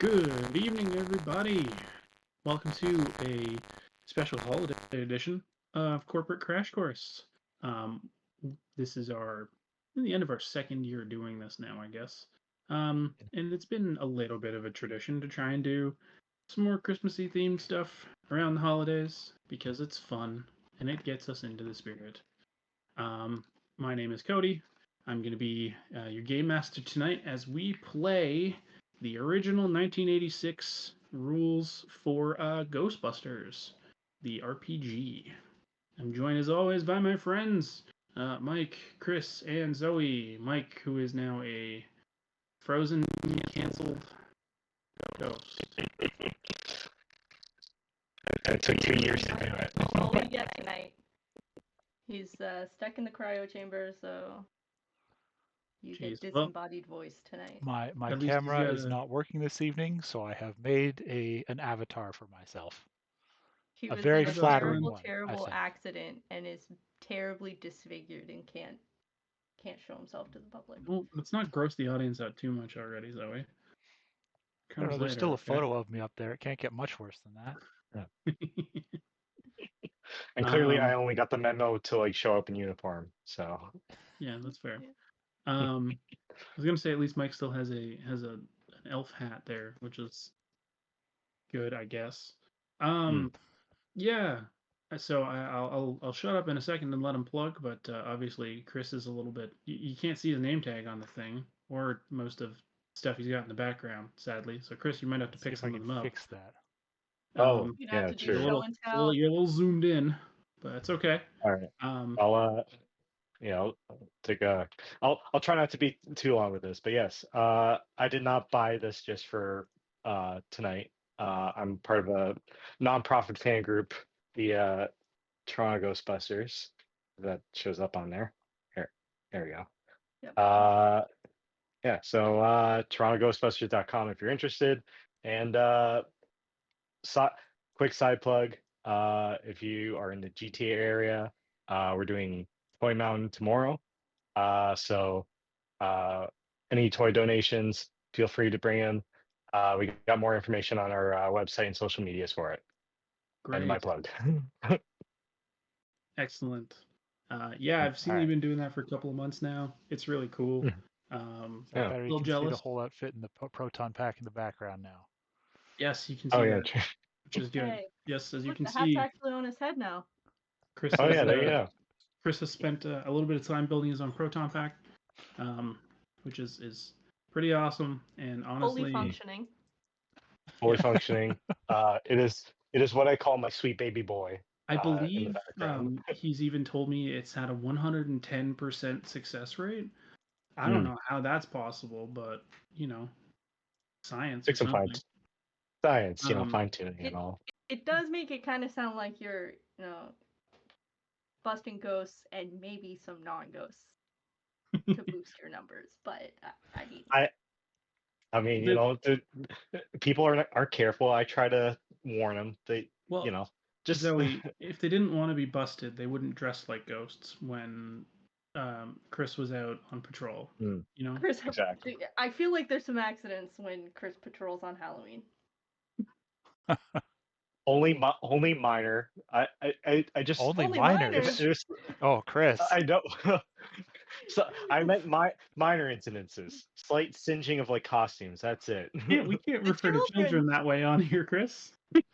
Good evening, everybody. Welcome to a special holiday edition of Corporate Crash Course. Um, this is the end of our second year doing this now, I guess. And it's been a little bit of a tradition to try and do some more Christmassy themed stuff around the holidays because it's fun and it gets us into the spirit. Um, my name is Cody. I'm going to be your game master tonight as we play the original 1986 rules for Ghostbusters, the RPG. I'm joined as always by my friends, Mike, Chris, and Zoe. Mike, who is now a frozen, canceled ghost. It took 2 years to do it. That's all we get tonight. He's stuck in the cryo chamber, so you get Jeez, well, disembodied voice tonight. My At least he's camera got is a- not working this evening, so I have made an avatar for myself. He a was very in a flattering terrible, one, I terrible think. accident and is terribly disfigured and can't show himself to the public. Well, let's not gross the audience out too much already, Zoe. I don't know, there's still a photo of me up there. It can't get much worse than that. And clearly, I only got the memo to show up in uniform. So Yeah, that's fair. I was gonna say at least Mike still has an elf hat there, which is good, I guess. Yeah. So I'll shut up in a second and let him plug, but obviously Chris is a little bit. You can't see his name tag on the thing or most of stuff he's got in the background, sadly. So Chris, you might have to pick some of them up. Fix that. You'd have to do true. show and tell. You're a little zoomed in, but it's okay. all right, I'll take a. I'll try not to be too long with this, but yes, I did not buy this just for tonight. I'm part of a nonprofit fan group, the Toronto Ghostbusters, that shows up on there. There we go. Yep. Yeah, so TorontoGhostbusters.com if you're interested. And quick side plug, if you are in the GTA area, we're doing Toy Mountain tomorrow. So any toy donations, feel free to bring them. We got more information on our website and social medias for it. Great. And my plug. Excellent. Yeah, I've seen you've been doing that for a couple of months now. It's really cool. Better a you little can jealous. see the whole outfit in the proton pack in the background now. Yes, you can see that, which is good. Hey, Yes, as you look, can the hat's see, actually on his head now. Chris. Oh yeah, there you go. Chris has spent a little bit of time building his own proton pack, which is pretty awesome. And honestly, Fully functioning. Fully functioning. It is what I call my sweet baby boy. I believe he's even told me it's had a 110% success rate. I don't know how that's possible, but science. Science, fine tuning and all. It does make it kind of sound like you're, busting ghosts and maybe some non-ghosts to boost your numbers. But I mean, people aren't careful. I try to warn them. Just Zoe, if they didn't want to be busted, they wouldn't dress like ghosts when Chris was out on patrol. Chris, exactly. I feel like there's some accidents when Chris patrols on Halloween. Only minor. I just only minor. Oh, Chris. I know. So I meant minor incidences, slight singeing of costumes. That's it. We can't refer to children that way on here, Chris. This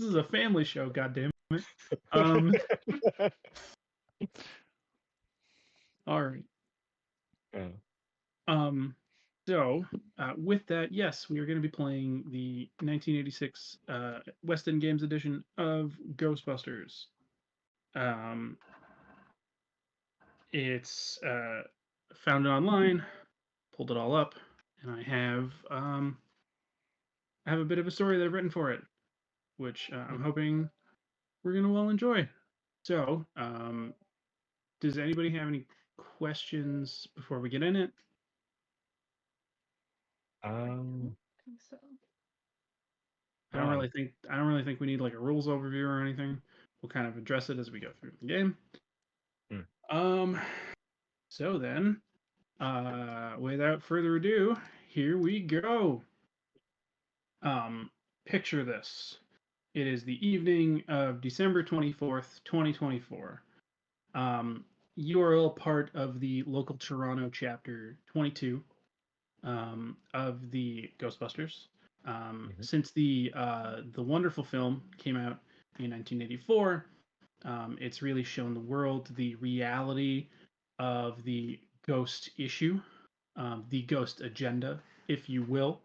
is a family show, goddammit. All right. So, with that, yes, we are going to be playing the 1986 West End Games edition of Ghostbusters. It's found it online, pulled it all up, and I have a bit of a story that I've written for it, which I'm hoping we're going to all enjoy. So, does anybody have any questions before we get in it? I think so. I don't really think we need a rules overview or anything. We'll kind of address it as we go through the game. So then, without further ado, here we go. Picture this. It is the evening of December 24th, 2024. You are all part of the local Toronto chapter 22 of the Ghostbusters. Since the wonderful film came out in 1984, it's really shown the world the reality of the ghost issue, the ghost agenda, if you will,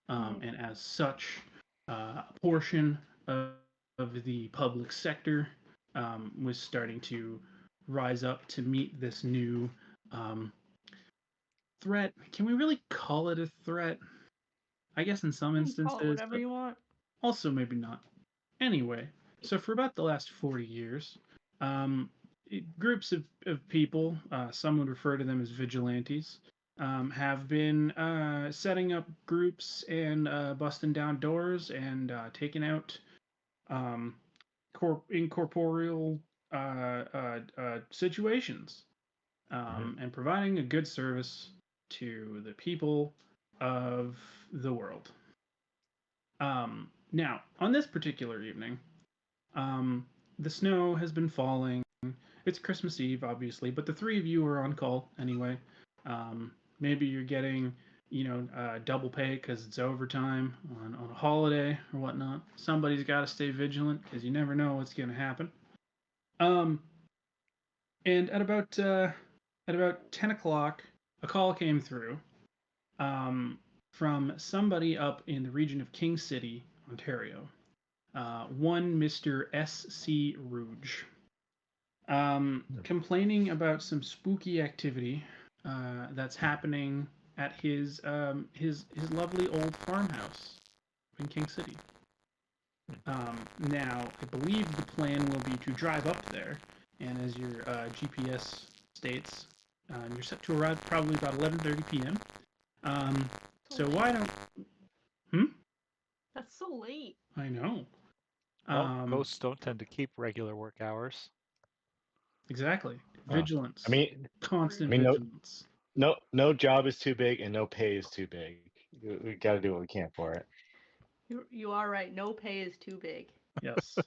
and as such, a portion of the public sector was starting to rise up to meet this new threat. Can we really call it a threat? I guess in some You can call it instances, whatever but you want. also maybe not. Anyway, so for about the last 40 years, groups of people, some would refer to them as vigilantes, have been setting up groups and busting down doors and taking out um, incorporeal situations and providing a good service to the people of the world. Now, on this particular evening, the snow has been falling. It's Christmas Eve, obviously, but the three of you are on call anyway. Maybe you're getting, double pay because it's overtime on a holiday or whatnot. Somebody's got to stay vigilant because you never know what's going to happen. And at about 10 o'clock, a call came through from somebody up in the region of King City, Ontario. One Mr. S.C. Rouge, complaining about some spooky activity that's happening at his lovely old farmhouse in King City. Now, I believe the plan will be to drive up there, and as your GPS states, you're set to arrive probably about 11:30 p.m. So why don't? That's so late. I know. Well, ghosts don't tend to keep regular work hours. Exactly. Vigilance. Constant no, vigilance. no job is too big and no pay is too big. We got to do what we can for it. You are right. No pay is too big. Yes.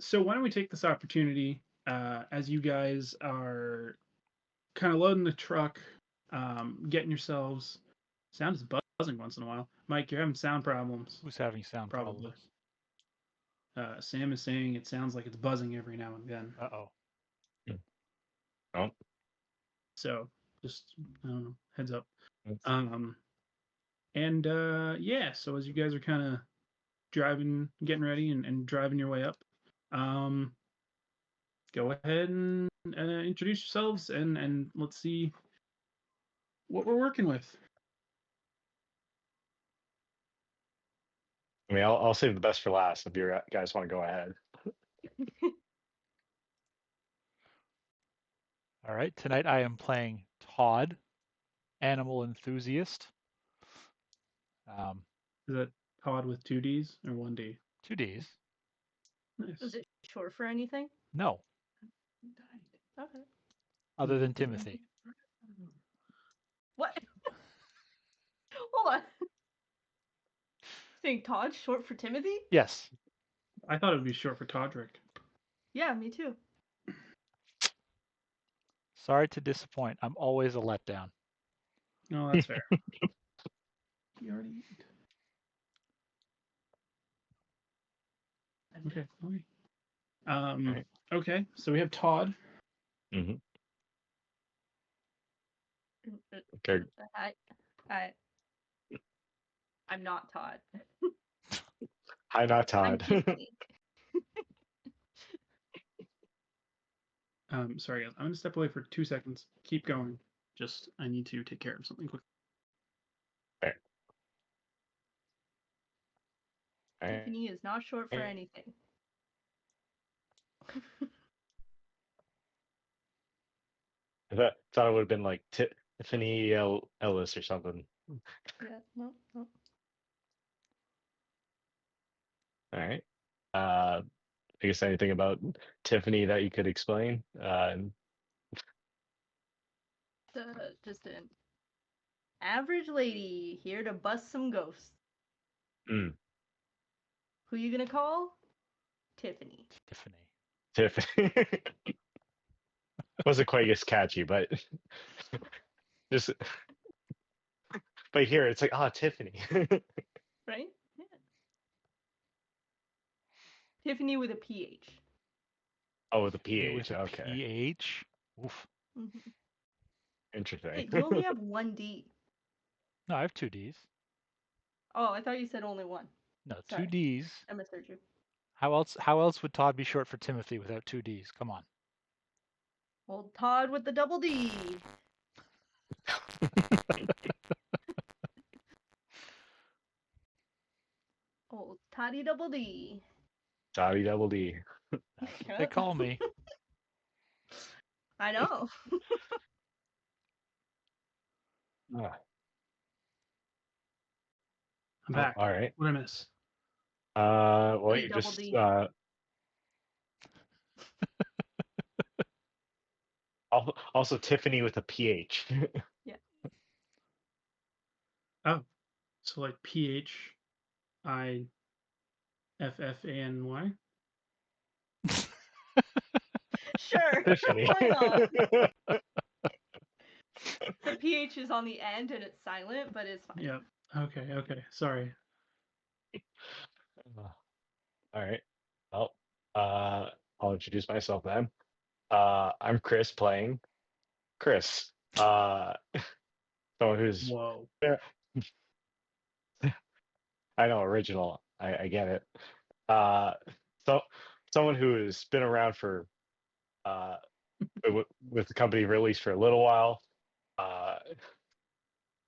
So why don't we take this opportunity as you guys are kind of loading the truck, getting yourselves. Sound is buzzing once in a while. Mike, you're having sound problems. Who's having sound Probably. problems? Sam is saying it sounds like it's buzzing every now and then. Uh-oh. Oh. So just I don't know, heads up. That's- Yeah, so as you guys are kind of driving, getting ready and driving your way up, go ahead and introduce yourselves and let's see what we're working with. I mean, I'll save the best for last if you guys want to go ahead. All right, tonight I am playing Todd, animal enthusiast. Is that Todd with 2 Ds or 1 D? 2 Ds. Nice. Is it short for anything? No, Okay. other than Timothy. What? Hold on. Saying Todd short for Timothy? Yes. I thought it would be short for Todrick. Yeah, me too. Sorry to disappoint. I'm always a letdown. No, that's fair. You already eat. Okay. Right. Okay, so we have Todd. Mm-hmm. Okay. I'm not Todd. Hi, not Todd. Sorry guys, I'm gonna step away for 2 seconds. Keep going. Just I need to take care of something quick. Tiffany is not short for anything. I thought it would have been like Tiffany Ellis or something. Yeah, no. All right. I guess anything about Tiffany that you could explain? Just an average lady here to bust some ghosts. Mm. Who you gonna call? Tiffany. Tiffany. Wasn't quite as catchy, but just. But here it's like, Tiffany. Right? Yeah. Tiffany with a PH. Oh, the Tiffany PH. with a Okay. PH. Oof. Mm-hmm. Interesting. Hey, you only have one D. No, I have 2 Ds. Oh, I thought you said only one. No, Sorry. 2 Ds. I misheard you. How else would Todd be short for Timothy without 2 Ds? Come on. Old Todd with the double D. Old Toddy double D. Dotty double D. That's what they call me. I know. Ah, I'm back. all right. What did I miss? Well, Hey, you double just D. also Tiffany with a PH. Yeah. Oh, so like PHIFFANY. Sure. Tiffany. Why not? The PH is on the end and it's silent, but it's fine. Yep. Okay. Sorry. All right. Well, I'll introduce myself then. I'm Chris playing Chris. Someone who's Whoa. I know original. I get it. So someone who has been around for with the company released for a little while.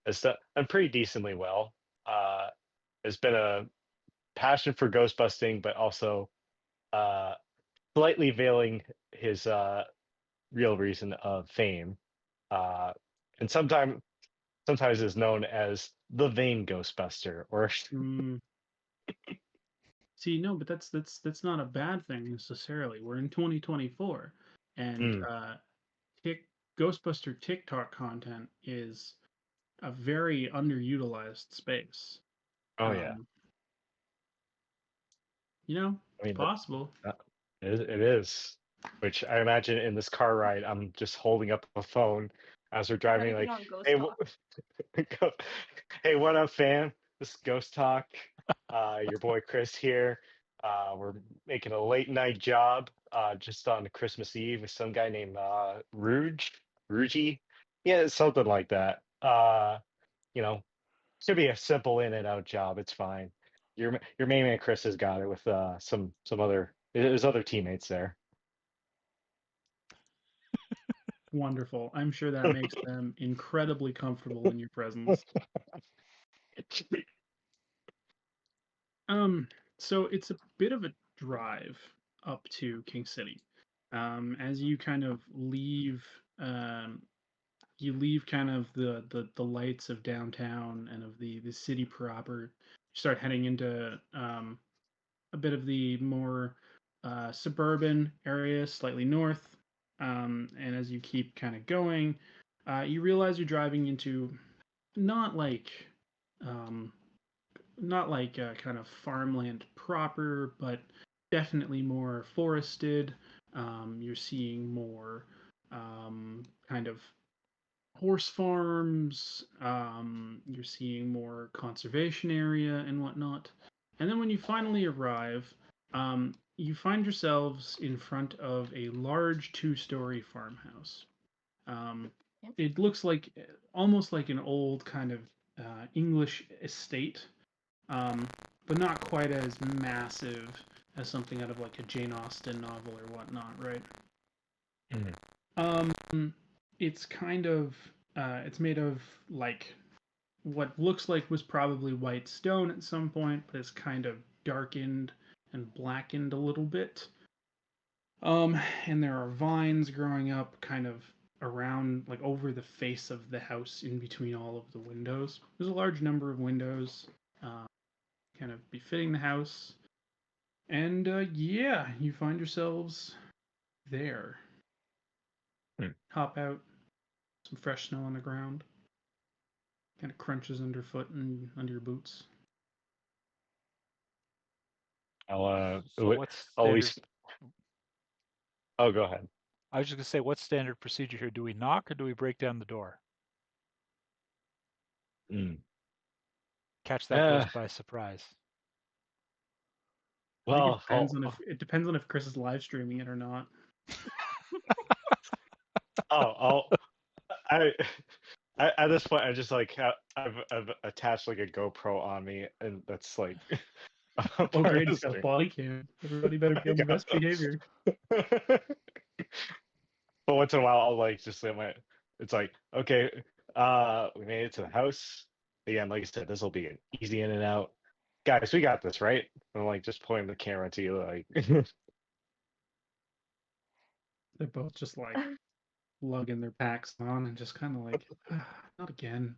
Has done pretty decently well. Has been a passion for ghost busting, but also slightly veiling his real reason of fame. And sometimes is known as the vain Ghostbuster, or Mm. See, no, but that's not a bad thing necessarily. We're in 2024, and Ghostbuster TikTok content is a very underutilized space. oh yeah, It's I mean possible. it is. Which I imagine in this car ride, I'm just holding up a phone as we're driving, Gotta get like, on Ghost hey, Talk. hey, what up, fam? This is Ghost Talk. Your boy Chris here. We're making a late night job just on Christmas Eve with some guy named Rugy. Yeah, it's something like that. You know, should be a simple in and out job. It's fine. Your main man Chris has got it with some other there's other teammates there. Wonderful. I'm sure that makes them incredibly comfortable in your presence. So it's a bit of a drive up to King City. As you kind of leave, you leave kind of the lights of downtown and of the city proper. You start heading into a bit of the more suburban area, slightly north. And as you keep kind of going, you realize you're driving into not like um, not like kind of farmland proper, but definitely more forested. You're seeing more kind of horse farms. You're seeing more conservation area and whatnot. And then when you finally arrive, you find yourselves in front of a large 2-story farmhouse. Um, it looks like almost like an old kind of English estate, but not quite as massive as something out of like a Jane Austen novel or whatnot, right? It's kind of it's made of like what looks like was probably white stone at some point, but it's kind of darkened and blackened a little bit. And there are vines growing up kind of around, like over the face of the house, in between all of the windows. There's a large number of windows, kind of befitting the house. And yeah, you find yourselves there. Hop out, some fresh snow on the ground. kind of crunches underfoot and under your boots. I'll So wait- what's I'll standard? least. Oh, go ahead. I was just gonna say, what's standard procedure here? Do we knock or do we break down the door? Catch that ghost by surprise. I think Well, it depends on if Chris is live streaming it or not. I at this point I just like I've attached like a GoPro on me, and that's like. Oh, great! He's got a body cam. Everybody better be on the best behavior. But once in a while, I'll like just let my. It's like, okay, we made it to the house. Again, like I said, this will be an easy in and out. Guys, we got this, right? I'm like just pointing the camera to you, like. They're both just like lugging their packs on and just kind of like, not again.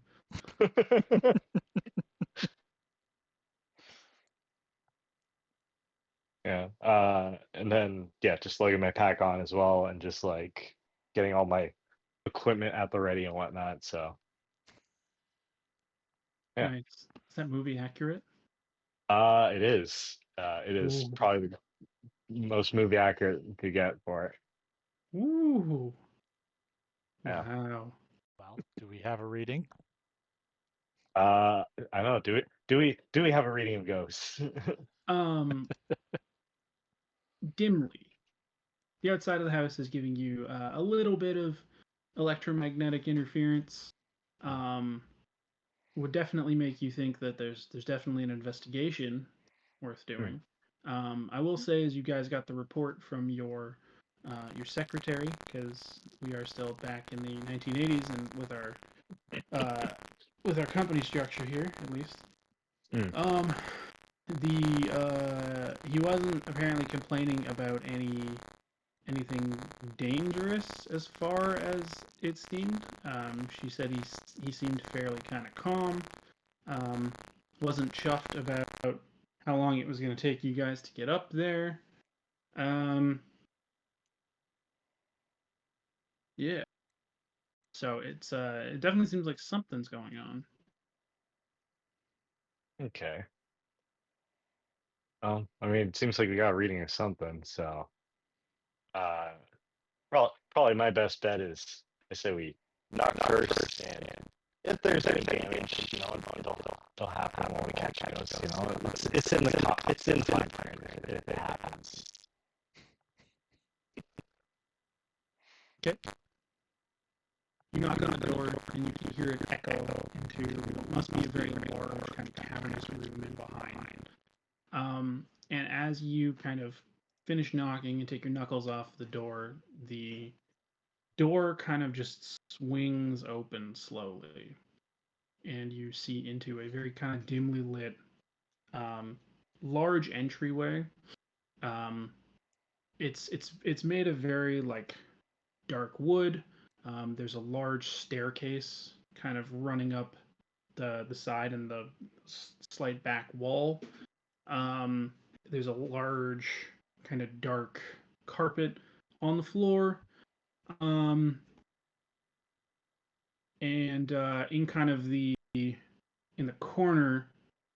Yeah. And then just lugging my pack on as well, and just like getting all my equipment at the ready and whatnot. So. Yeah. Nice. Is that movie accurate? It is. It is Ooh. probably the most movie accurate you could get for it. Ooh. Yeah. Wow. Well, do we have a reading? I don't know. Do we have a reading of ghosts? Dimly. The outside of the house is giving you a little bit of electromagnetic interference. Would definitely make you think that there's definitely an investigation worth doing. I will say, as you guys got the report from your secretary, because we are still back in the 1980s and with our company structure here, at least. He wasn't apparently complaining about anything dangerous as far as it seemed. She said he seemed fairly kind of calm. Wasn't chuffed about how long it was going to take you guys to get up there. Yeah. So it definitely seems like something's going on. Okay. I mean, it seems like we got a reading of something. So, probably my best bet is I say we knock first, and if there's any damage, it'll happen when we catch ghosts. It's in it's in fine print if it happens. Okay. You knock on the door and you can hear it echo into what must be a very large kind of cavernous room in behind. And as you kind of finish knocking and take your knuckles off the door kind of just swings open slowly, and you see into a very kind of dimly lit, large entryway. It's made of very like dark wood. There's a large staircase kind of running up the side and the slight back wall. There's a large kind of dark carpet on the floor. And in kind of in the corner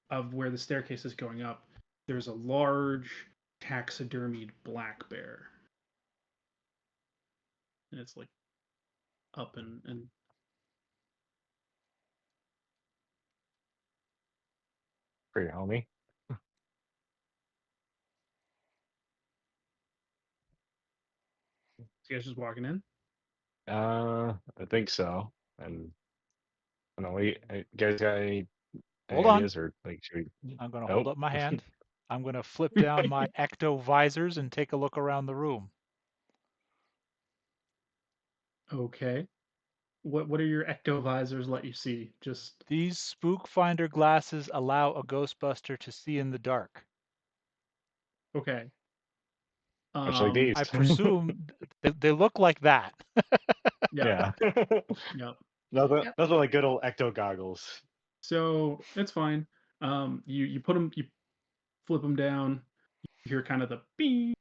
of where the staircase is going up, there's a large taxidermied black bear. And it's like up and Pretty homie. you guys just walking in. I think so. And I don't know. You guys got any Hold on. ideas, or like should we? I'm going to hold up my hand. I'm going to flip down my ecto visors and take a look around the room. Okay. What are your ecto visors let you see? Just These spook finder glasses allow a Ghostbuster to see in the dark. okay. Much like these. I presume they look like that. Yeah. Yeah. Yep. Nothing like good old ecto goggles. So it's fine. You put them, you flip them down. You hear kind of the beep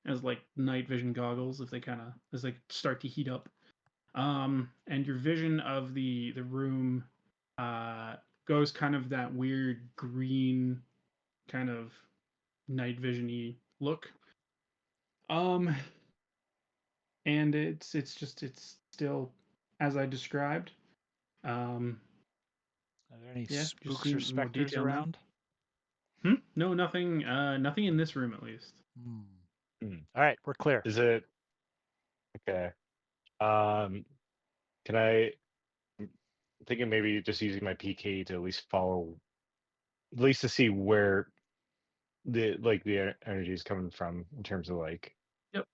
as like night vision goggles as they start to heat up. And your vision of the room goes kind of that weird green kind of night vision-y look. And it's still as I described. Are there any Yeah, just spooks seeing or it in more specters detail now. around? No, nothing. Nothing in this room at least. Hmm. All right, we're clear. Is it okay? Can I? I'm thinking maybe just using my PK to at least follow, at least to see where the energy is coming from in terms of like. Yep,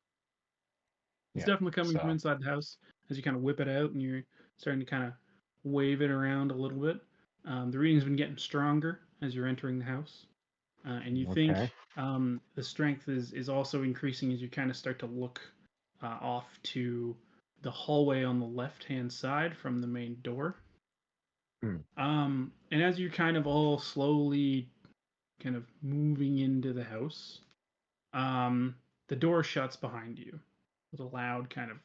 it's Yeah. definitely coming from So inside the house as you kind of whip it out and you're starting to kind of wave it around a little bit. The reading's been getting stronger as you're entering the house, and you think okay. the strength is also increasing as you kind of start to look off to the hallway on the left hand side from the main door. Hmm. And as you're kind of all slowly kind of moving into the house, the door shuts behind you with a loud kind of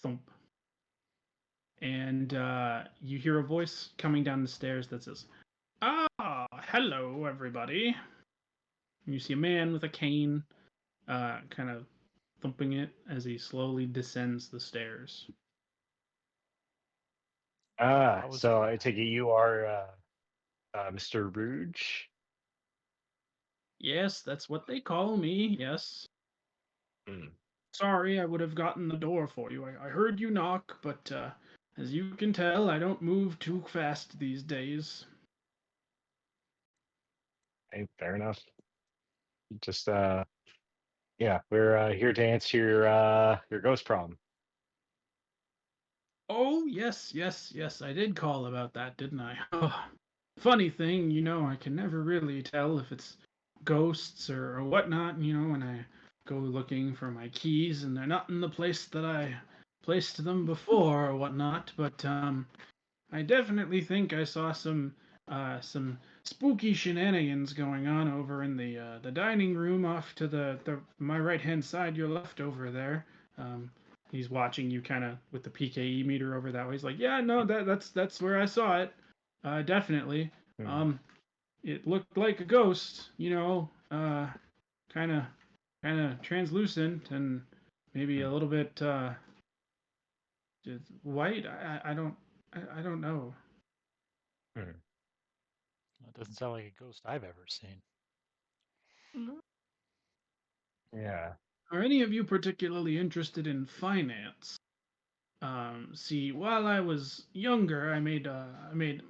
thump. And you hear a voice coming down the stairs that says, "Ah, hello, everybody." And you see a man with a cane kind of thumping it as he slowly descends the stairs. Ah, What was so I take it you are Mr. Rouge. Yes, that's what they call me, yes. Hmm. Sorry, I would have gotten the door for you. I heard you knock, but as you can tell, I don't move too fast these days. Hey, fair enough. Just yeah, we're here to answer your ghost problem. Oh, yes, yes, yes, I did call about that, didn't I? Oh, funny thing, I can never really tell if it's ghosts or whatnot, when I go looking for my keys and they're not in the place that I placed them before or whatnot, but I definitely think I saw some spooky shenanigans going on over in the dining room off to the my right hand side, your left over there. Um, he's watching you kind of with the PKE meter over that way. He's like, yeah, no, that's where I saw it. Definitely. Hmm. Um, it looked like a ghost, kind of translucent and maybe a little bit just white. I don't know. Hmm. That doesn't sound like a ghost I've ever seen. Yeah. Are any of you particularly interested in finance? See, while I was younger, I made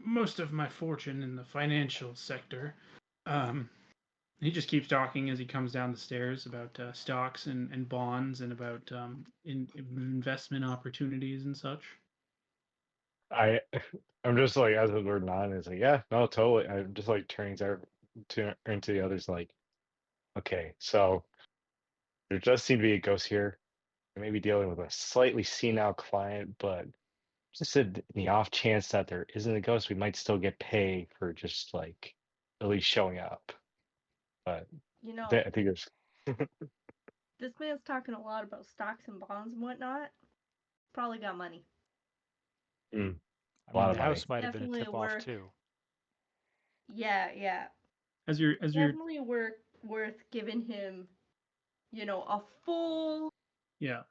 most of my fortune in the financial sector. Um, he just keeps talking as he comes down the stairs about stocks and bonds and about investment opportunities and such. I I'm just like as we're nodding, it's like yeah, no, totally. I'm just like turning into the others like, okay, so there does seem to be a ghost here. I may be dealing with a slightly senile client, but just in the off chance that there isn't a ghost, we might still get paid for just like at least showing up. But You know, I think there's this man's talking a lot about stocks and bonds and whatnot. Probably got money. mm, I a mean, lot the of money. house might have been a Definitely tip-off worth. too. Yeah. As you're Definitely worth giving him, a full yeah,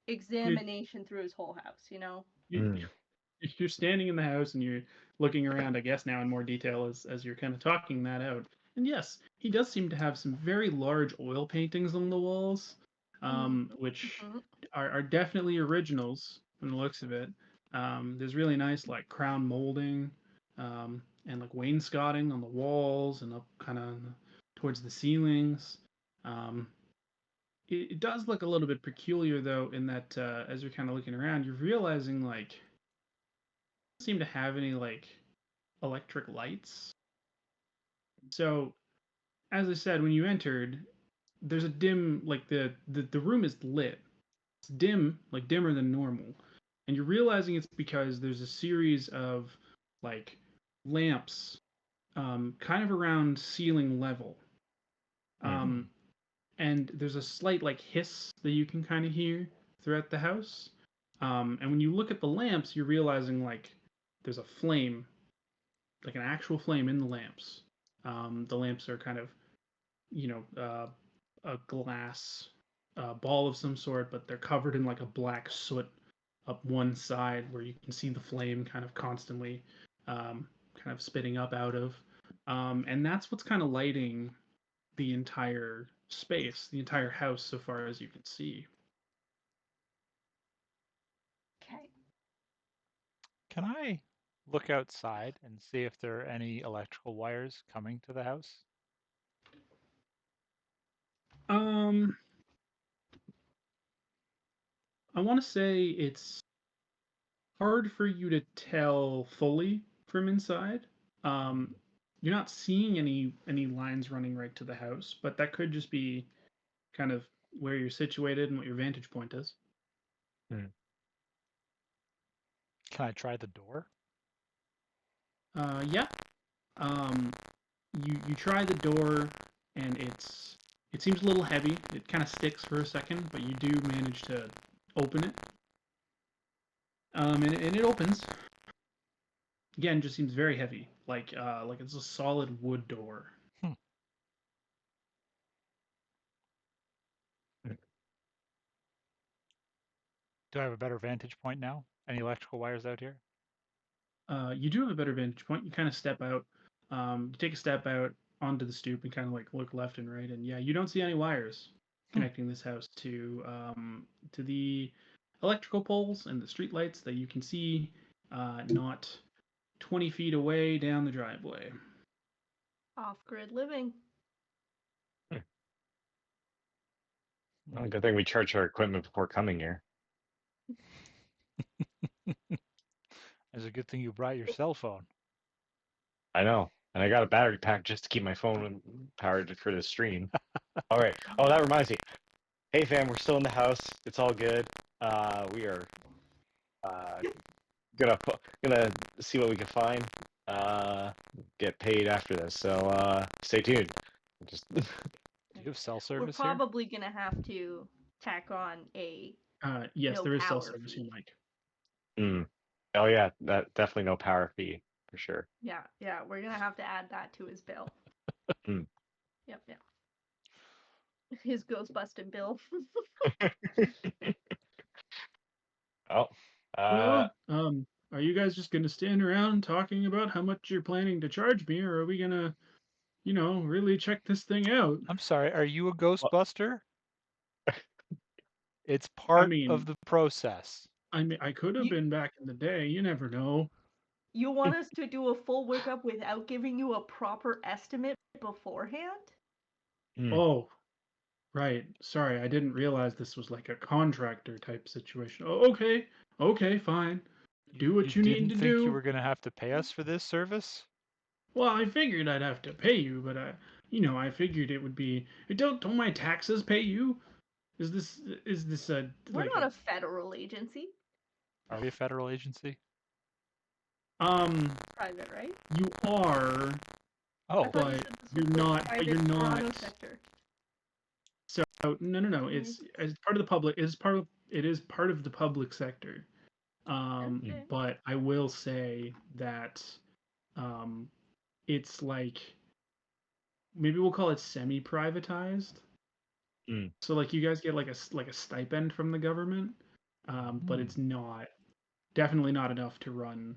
you're, examination through his whole house. you Mm, you're standing in the house and you're looking around, I guess now in more detail as you're kind of talking that out. And yes, he does seem to have some very large oil paintings on the walls, which Mm-hmm. are definitely originals from the looks of it. There's really nice like crown molding, and like wainscoting on the walls and up kind of towards the ceilings. Um, it does look a little bit peculiar though, in that as you're kind of looking around, you're realizing like seem to have any like electric lights. So, as I said, when you entered, there's a dim like the room is lit. It's dim, like dimmer than normal. And you're realizing it's because there's a series of like lamps kind of around ceiling level. mm, And there's a slight like hiss that you can kind of hear throughout the house. And when you look at the lamps, you're realizing like there's a flame, like an actual flame in the lamps. The lamps are kind of, you know, a glass ball of some sort, but they're covered in like a black soot up one side where you can see the flame kind of constantly kind of spitting up out of. And that's what's kind of lighting the entire space, the entire house, so far as you can see. Okay. Can I look outside and see if there are any electrical wires coming to the house? Um, I want to say it's hard for you to tell fully from inside. Um, you're not seeing any lines running right to the house, but that could just be kind of where you're situated and what your vantage point is. Hmm. Can I try the door? Yeah. Um, you try the door, and it seems a little heavy. It kind of sticks for a second, but you do manage to open it. And it opens. Again, just seems very heavy, like it's a solid wood door. Hmm. Do I have a better vantage point now? Any electrical wires out here? You do have a better vantage point. You kind of step out. You take a step out onto the stoop and kind of like look left and right, and yeah, you don't see any wires Hmm. connecting this house to the electrical poles and the street lights that you can see not 20 feet away down the driveway. Off-grid living. Well, good thing we charged our equipment before coming here. It's a good thing you brought your cell phone. I know. And I got a battery pack just to keep my phone powered for the stream. All right. Oh, that reminds me. Hey, fam, we're still in the house. It's all good. We are uh, gonna see what we can find. Get paid after this. So stay tuned. Just Do you have cell We're service here? probably gonna have to tack on a Yes, no there is cell power service fee. here, Mike. mm. Oh yeah, that definitely no power fee for sure. Yeah, we're gonna have to add that to his bill. Mm. Yep. His Ghostbusting bill. Oh, Well, are you guys just gonna stand around talking about how much you're planning to charge me, or are we gonna, really check this thing out? I'm sorry, are you a well, Ghostbuster? It's I part of mean, the process. I could have You been back in the day. You never know. you want us to do a full workup without giving you a proper estimate beforehand? mm. Oh, right. Sorry, I didn't realize this was like a contractor type situation. Oh, okay. Okay, fine. Do You what you need didn't to think you do. were going to have to pay us for this service? Well, I figured I'd have to pay you, but I figured it would be. Don't my taxes pay you? Is this a We're like not a a federal agency. Are we a federal agency? Private, right? you are, I Oh, thought you but said this you're was the not. But you're private Toronto not. sector. So no. Mm, It's as part of the public. It is part of the public sector. okay. But I will say that um, it's like maybe we'll call it semi-privatized. Mm. So like you guys get like a stipend from the government, but hmm. it's not definitely not enough to run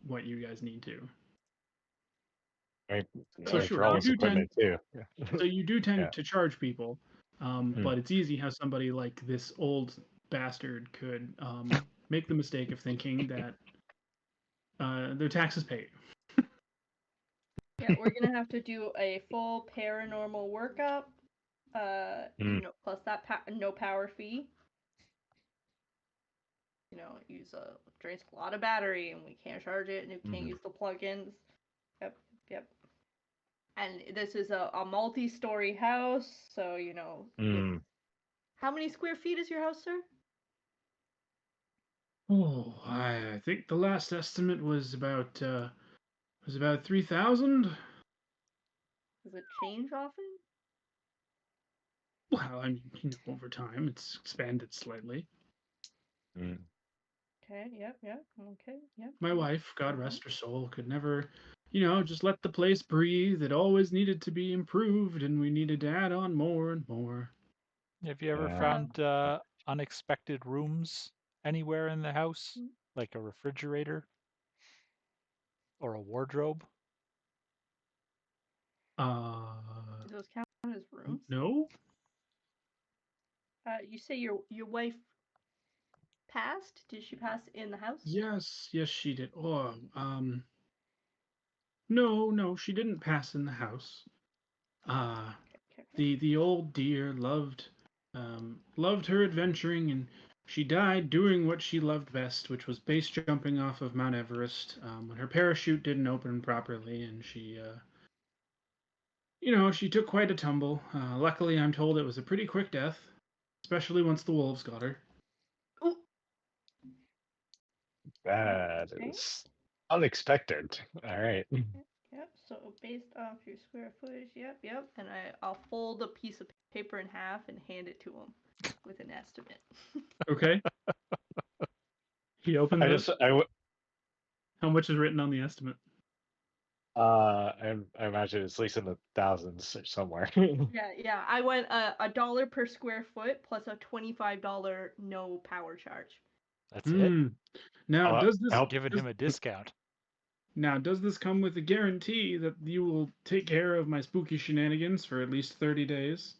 what you guys need to. Right, So right, It's for sure, all you not. this do tend equipment too. Yeah. so you do Yeah. tend to charge people, Mm. but it's easy how somebody like this old bastard could make the mistake of thinking that their taxes paid. Yeah, we're gonna have to do a full paranormal workup. Mm. Plus that no power fee. Drains a lot of battery, and we can't charge it, and we can't Mm. use the plugins. Yep. And this is a multi-story house, so Mm. how many square feet is your house, sir? Oh, I think the last estimate was about 3,000. Does it change often? Well, I mean, over time it's expanded slightly. Mm. Okay, yep, yep, okay, yep. My yep. wife, God Mhm. rest her soul, could never, just let the place breathe. It always needed to be improved, and we needed to add on more and more. Have you ever Yeah. found unexpected rooms anywhere in the house, Mm. like a refrigerator or a wardrobe? Uh, Do those count as rooms? no? You say your wife passed? Did she pass in the house? Yes, she did. Oh, no, she didn't pass in the house. Uh, Okay, okay. the old dear loved her adventuring, and she died doing what she loved best, which was base jumping off of Mount Everest. When her parachute didn't open properly, and she took quite a tumble. Luckily, I'm told it was a pretty quick death, especially once the wolves got her. Ooh, That okay. is unexpected. All right. Yep. So based off your square footage, yep, yep. And I'll fold a piece of paper in half and hand it to him with an estimate. Okay, he opens I it. just I w- How much is written on the estimate? I imagine it's at least in the thousands or somewhere. Yeah. I went $1 per square foot plus a $25 no power charge. That's it. Hmm. Now, I does this hope Giving him a discount. now does this come with a guarantee that you will take care of my spooky shenanigans for at least 30 days?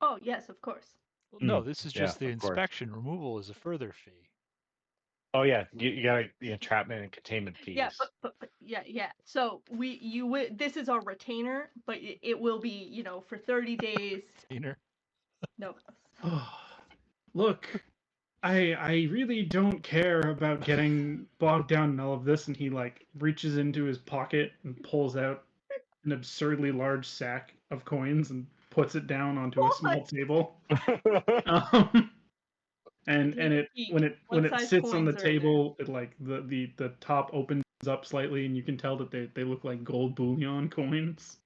Oh yes, of course. Well, no, Mm, this is yeah, just the of course. inspection. Removal is a further fee. Oh yeah, you got the entrapment and containment fees. Yeah, but yeah. So this is our retainer, but it will be for 30 days. Retainer. No cost. Oh, look, I really don't care about getting bogged down in all of this. And he like reaches into his pocket and pulls out an absurdly large sack of coins and puts it down onto a small What? table. Um, and He, it he, when it what when it size sits on the coins are in there? table, it like the top opens up slightly, and you can tell that they look like gold bullion coins.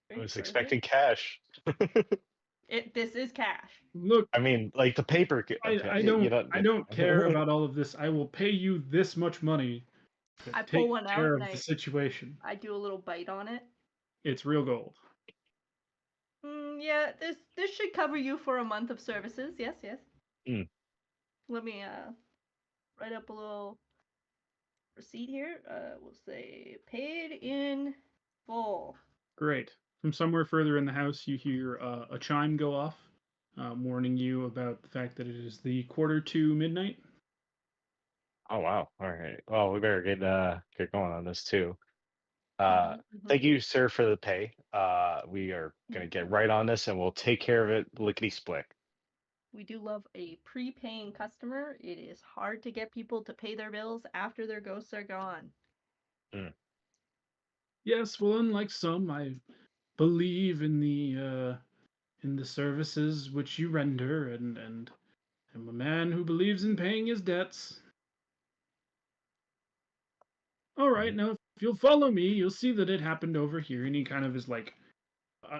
I Very was perfect. expecting cash. This is cash. Look, I mean, like the paper. I, Okay, I you don't don't. I don't care about all of this. I will pay you this much money to I pull take one out care and of the situation. I do a little bite on it. It's real gold. Yeah, this should cover you for a month of services. Yes. Mm. Let me write up a little receipt here. We'll say paid in full. Great. From somewhere further in the house, you hear a chime go off, warning you about the fact that it is the quarter to midnight. Oh wow. All right. Well, we better get going on this too. Mhm. Thank you, sir, for the pay. We are gonna get right on this, and we'll take care of it lickety split. We do love a prepaying customer. It is hard to get people to pay their bills after their ghosts are gone. Mm. Yes, well, unlike some, I believe in the services which you render, and am a man who believes in paying his debts. All right, now if you'll follow me, you'll see that it happened over here, and he kind of is like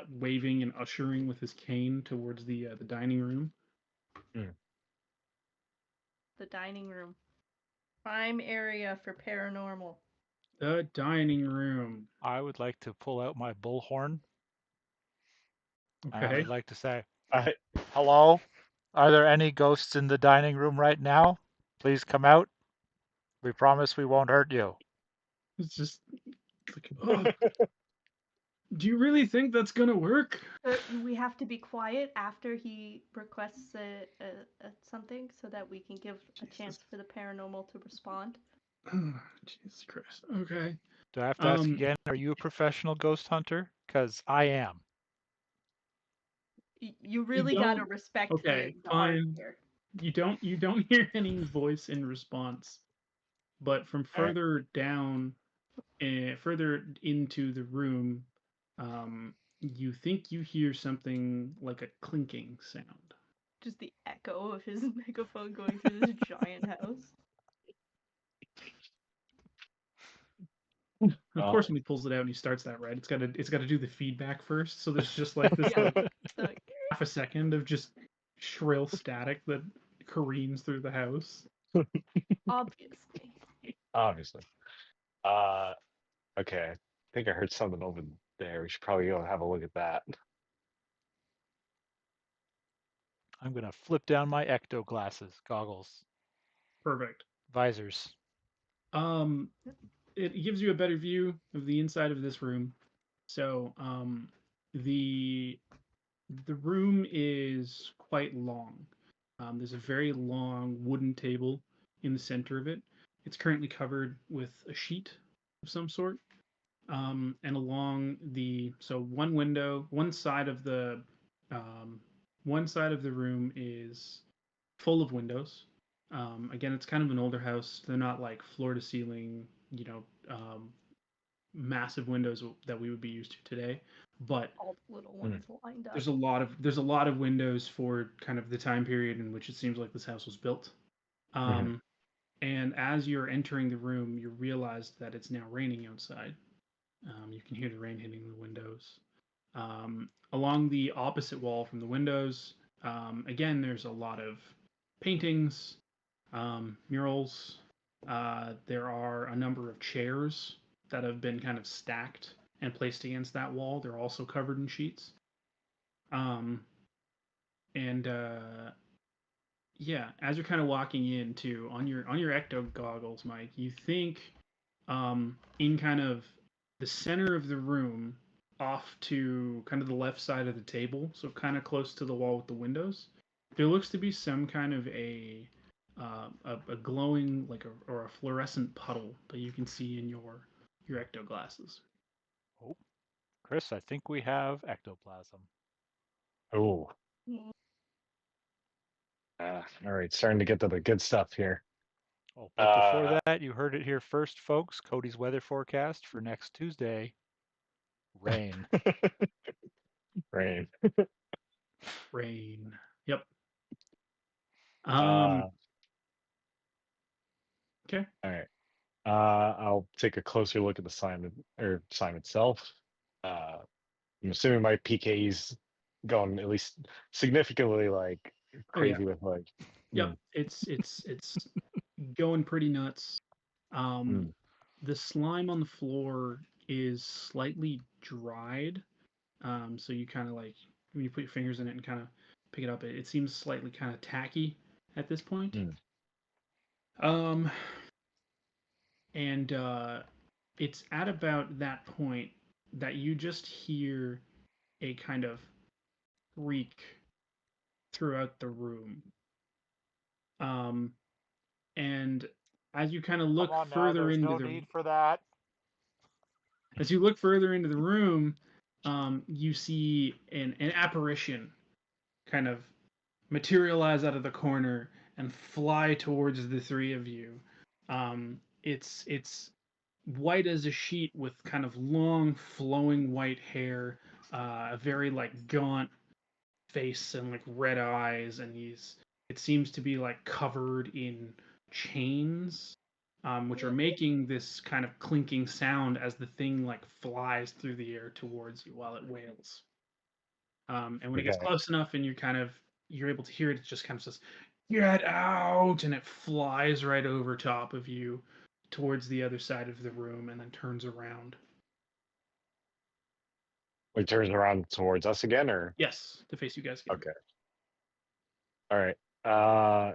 waving and ushering with his cane towards the dining room. Mm. The dining room. Prime area for paranormal. The dining room. I would like to pull out my bullhorn. And I Okay. would like to say, I, hello? Are there any ghosts in the dining room right now? Please come out. We promise we won't hurt you. It's just like, oh, do you really think that's gonna work? We have to be quiet after he requests something so that we can give a chance for the paranormal to respond. Oh, Jesus Christ. Okay. Do I have to ask again, are you a professional ghost hunter? Because I am. You really gotta respect Okay, the art fine. here. You don't hear any voice in response, but from All right. further down, further into the room, you think you hear something like a clinking sound. Just the echo of his megaphone going through this giant house. Of Well, course, when he pulls it out and he starts that right, it's got to do the feedback first. So there's just like this Yeah. like So, half a second of just shrill static that careens through the house. Obviously. Obviously. Okay. I think I heard something over there. We should probably go have a look at that. I'm going to flip down my ecto glasses, goggles, Perfect. visors. It gives you a better view of the inside of this room. So, the room is quite long. There's a very long wooden table in the center of it. It's currently covered with a sheet of some sort. And along one window, one side of the room is full of windows. Again, it's kind of an older house. They're not like floor to ceiling, massive windows that we would be used to today. But All the little ones lined up. there's a lot of windows for kind of the time period in which it seems like this house was built. And as you're entering the room, you realize that it's now raining outside. You can hear the rain hitting the windows. Along the opposite wall from the windows, again, there's a lot of paintings, murals. There are a number of chairs that have been kind of stacked and placed against that wall. They're also covered in sheets. And yeah, as you're kind of walking in too on your ecto goggles, Mike, you think in kind of the center of the room, off to kind of the left side of the table, so kind of close to the wall with the windows, there looks to be some kind of a glowing or a fluorescent puddle that you can see in your ecto glasses. Oh, Chris, I think we have ectoplasm. Oh. All right, starting to get to the good stuff here. Oh, but before that, you heard it here first, folks. Cody's weather forecast for next Tuesday: rain. Rain. Rain. Yep. Okay. All right. I'll take a closer look at the slime itself. I'm assuming my PK's going at least significantly crazy with like. Yep. It's going pretty nuts. The slime on the floor is slightly dried. So you kind of like when you put your fingers in it and kind of pick it up, it seems slightly kind of tacky at this point. And it's at about that point that you just hear a kind of creak throughout the room. And as you kind of look further into no need for that. As you look further into the room, you see an apparition kind of materialize out of the corner and fly towards the three of you. It's white as a sheet with kind of long flowing white hair, a very like gaunt face and like red eyes, and it seems to be like covered in chains, which are making this kind of clinking sound as the thing like flies through the air towards you while it wails. And when it gets close enough and you're able to hear it, it just kind of says, "Get out!" and it flies right over top of you towards the other side of the room and then turns around. It turns around towards us again, or? Yes, to face you guys again. Okay. All right.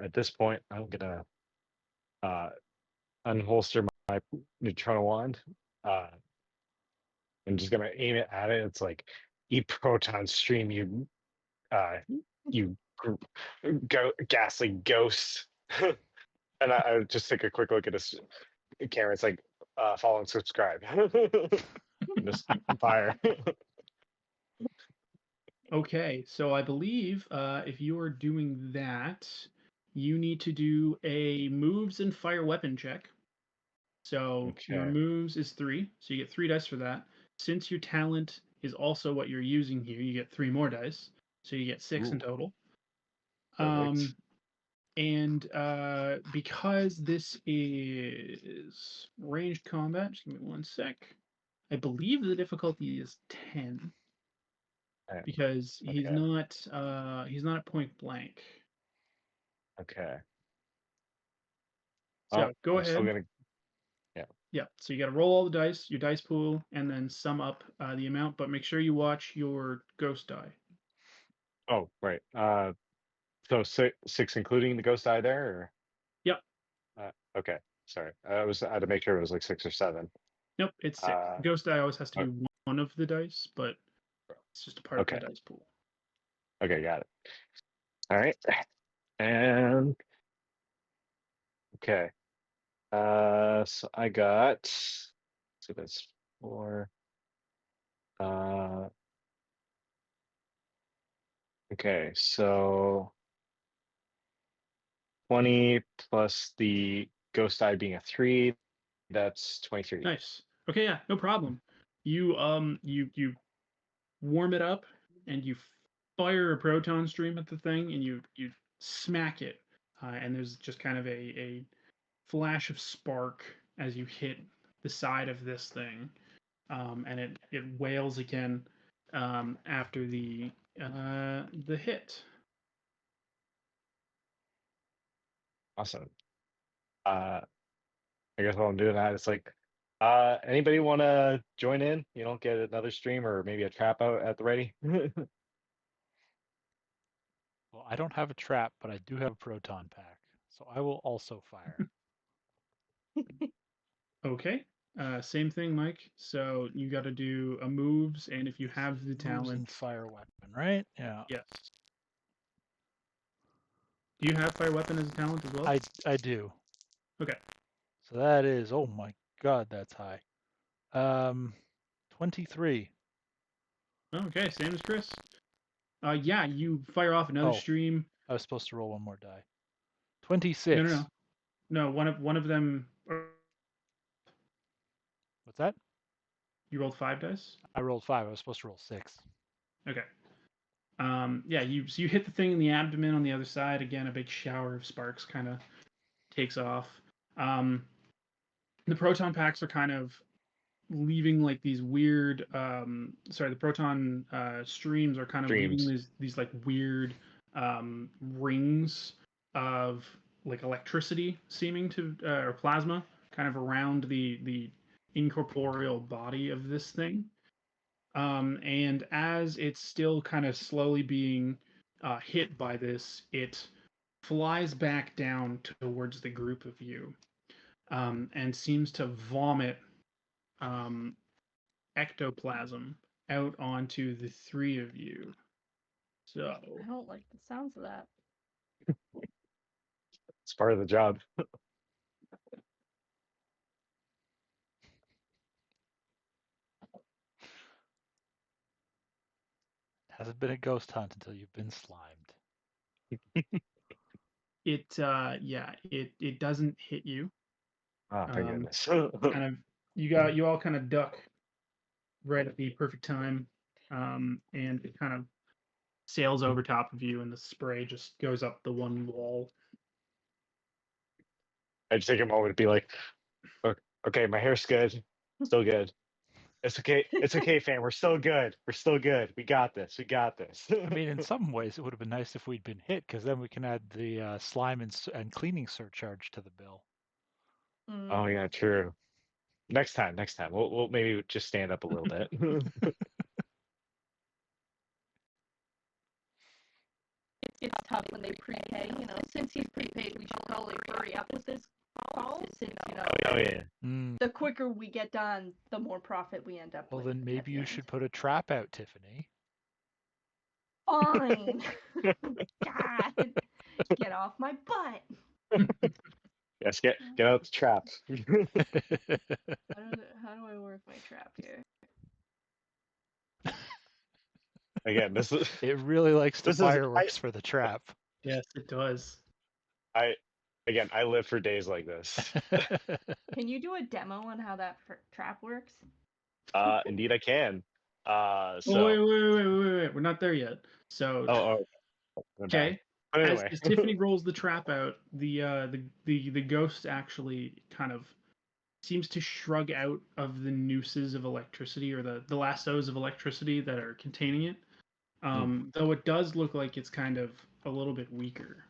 At this point, I'm gonna unholster my neutrino wand. I'm just gonna aim it at it. It's like, "Eat proton stream, you ghastly ghost." And I just take a quick look at this camera. It's like, follow and subscribe. Just fire. Okay, so I believe if you are doing that, you need to do a moves and fire weapon check. So your Okay. moves is 3, so you get 3 dice for that. Since your talent is also what you're using here, you get 3 more dice, so you get 6 in total. Perfect. And because this is ranged combat, just give me one sec. I believe the difficulty is 10. Right. because he's Okay. not at point blank. Okay. So go I'm still ahead. gonna. Yeah. Yeah. So you got to roll all the dice, your dice pool, and then sum up the amount. But make sure you watch your ghost die. Oh, right. So six including the ghost eye there, or? Yep. Okay. Sorry. I had to make sure it was like 6 or 7. Nope. It's 6. Uh, Ghost die always has to o- be one of the dice, but it's just a part of okay. the dice pool. Okay, got it. All right. And okay. So I got. So that's 4. Uh, okay. So 20 plus the ghost eye being a 3. That's 23. Nice. Okay. Yeah. No problem. You warm it up and you fire a proton stream at the thing and you smack it, and there's just kind of a flash of spark as you hit the side of this thing, and it wails again after the hit. Awesome. I guess while I'm doing that, it's like, anybody want to join in? You know, get another stream or maybe a trap out at the ready. Well, I don't have a trap, but I do have a proton pack, so I will also fire. Okay. Same thing, Mike. So you got to do a moves, and if you have the Moves and talent, fire weapon, right? Yeah. yes. Do you have fire weapon as a talent as well? I do. Okay. So that is, oh my god, that's high. 23. Okay, same as Chris. Yeah, you fire off another Oh. stream. I was supposed to roll one more die. No, 26. no. One of them. What's that? You rolled 5 dice. I rolled 5. I was supposed to roll 6. Okay. Yeah, you hit the thing in the abdomen on the other side. Again, a big shower of sparks kind of takes off. The proton packs are kind of leaving like these weird. The proton streams are kind of leaving Streams. these like weird rings of like electricity seeming to or plasma kind of around the incorporeal body of this thing. And as it's still kind of slowly being hit by this, it flies back down towards the group of you, and seems to vomit um, ectoplasm out onto the 3 of you. So I don't like the sounds of that. It's part of the job. Hasn't been a ghost hunt until you've been slimed. it doesn't hit you. Oh, thank goodness. Kind of you all kind of duck right at the perfect time, and it kind of sails over top of you, and the spray just goes up the one wall. I just take a moment to be like, okay, my hair's good. Still good. It's okay. It's okay, fam. We're still good. We're still good. We got this. We got this. I mean, in some ways, it would have been nice if we'd been hit, because then we can add the slime and cleaning surcharge to the bill. Oh yeah, true. Next time. We'll maybe just stand up a little bit. It's tough when they prepay. You know, since he's prepaid, we should probably hurry up with this call. Since Oh yeah. the quicker we get done, the more profit we end up Well, with. then maybe you should put a trap out, Tiffany. Fine. God, get off my butt. Yes, get out the trap. How do I work my trap here? Again, this is It really likes the This is- fireworks for the trap. Yes, it does. I live for days like this. Can you do a demo on how that trap works? Indeed I can. Oh, So wait. We're not there yet. So my bad. okay. But As, anyway. as Tiffany rolls the trap out, the ghost actually kind of seems to shrug out of the nooses of electricity, or the lassos of electricity that are containing it, Though it does look like it's kind of a little bit weaker.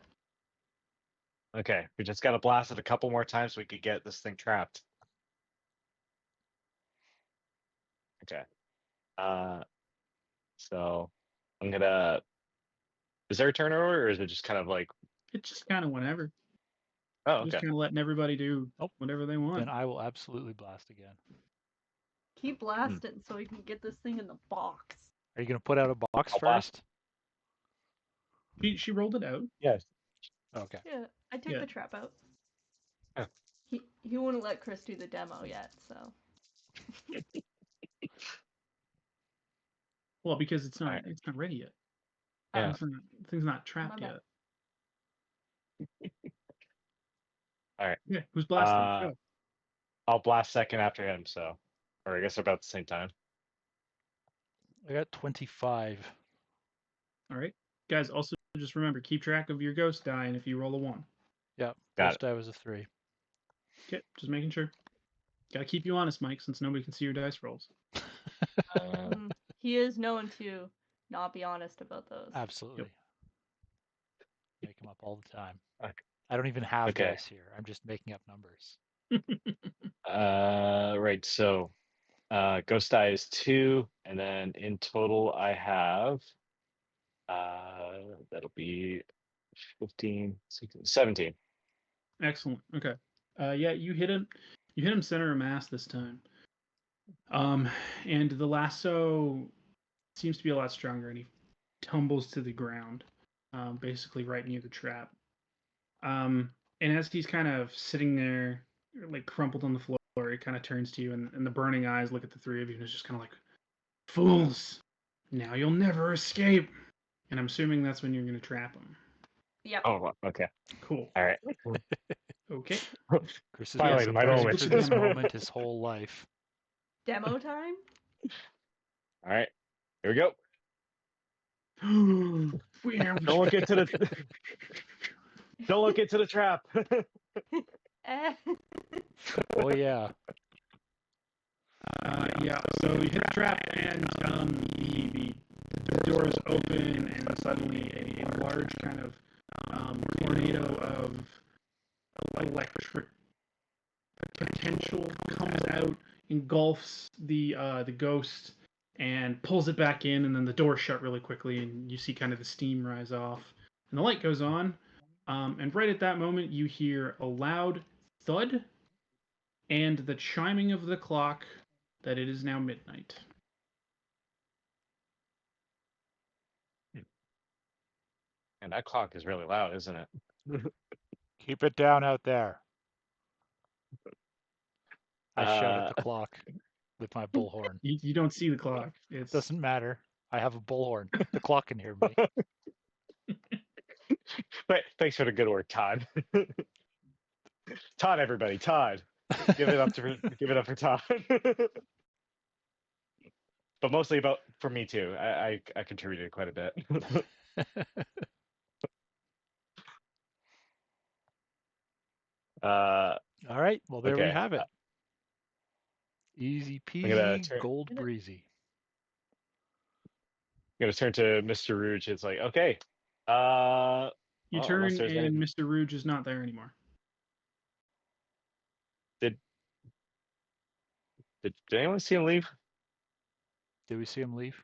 Okay, we just got to blast it a couple more times so we could get this thing trapped. Okay. So I'm gonna. Is there a turn order, or is it just kind of like? It's just kind of whenever. Oh, Just okay. kind of letting everybody do Nope. whatever they want. Then I will absolutely blast again. Keep blasting so we can get this thing in the box. Are you going to put out a box I'll blast. first? She rolled it out. Yes. Okay. Yeah, I took Yeah. the trap out. Oh. He wouldn't let Chris do the demo yet, so. Well, because it's not Alright. it's not ready yet. Yeah. Thing's not trapped bad. yet. Alright. Yeah, who's blasting? Go. I'll blast second after him. So, or I guess about the same time. I got 25. All right, guys. Also, just remember, keep track of your ghost die, and if you roll a 1. Yeah, Got first die was a 3. Okay, just making sure. Gotta keep you honest, Mike, since nobody can see your dice rolls. He is known to not be honest about those. Absolutely. Make them up all the time. Okay. I don't even have Okay. dice here. I'm just making up numbers. Right. So, ghost die is 2, and then in total I have. That'll be 15, 16, 17. Excellent. Okay. Yeah, you hit him. You hit him center of mass this time. And the lasso seems to be a lot stronger, and he tumbles to the ground, basically right near the trap. And as he's kind of sitting there, like crumpled on the floor, he kind of turns to you, and the burning eyes look at the three of you, and it's just kind of like, "Fools! Now you'll never escape." And I'm assuming that's when you're going to trap him. Yep. Oh, okay. Cool. All right. Okay. Chris has Finally, been my preparing moment. for this moment his whole life. Demo time? All right. Here we go. Don't Don't look into the. Don't look into the trap. Oh yeah. Yeah, so you hit the trap, and the doors open, and suddenly a large kind of tornado of electric potential comes out, engulfs the ghost, and pulls it back in, and then the door shut really quickly, and you see kind of the steam rise off, and the light goes on, and right at that moment you hear a loud thud and the chiming of the clock that it is now midnight. And that clock is really loud, isn't it? Keep it down out there. I shout at the clock with my bullhorn. You don't see the clock. It Doesn't matter. I have a bullhorn. The clock can hear me. But thanks for the good work, Todd. Todd, everybody, Todd. Give it up for Todd. But mostly for me too. I contributed quite a bit. All right. Well, there we Okay. have it. Easy gonna peasy, gold breezy. I'm gonna turn to Mr. Rouge. It's like, okay. You well, turn, unless there's and any- Mr. Rouge is not there anymore. Did anyone see him leave? Did we see him leave?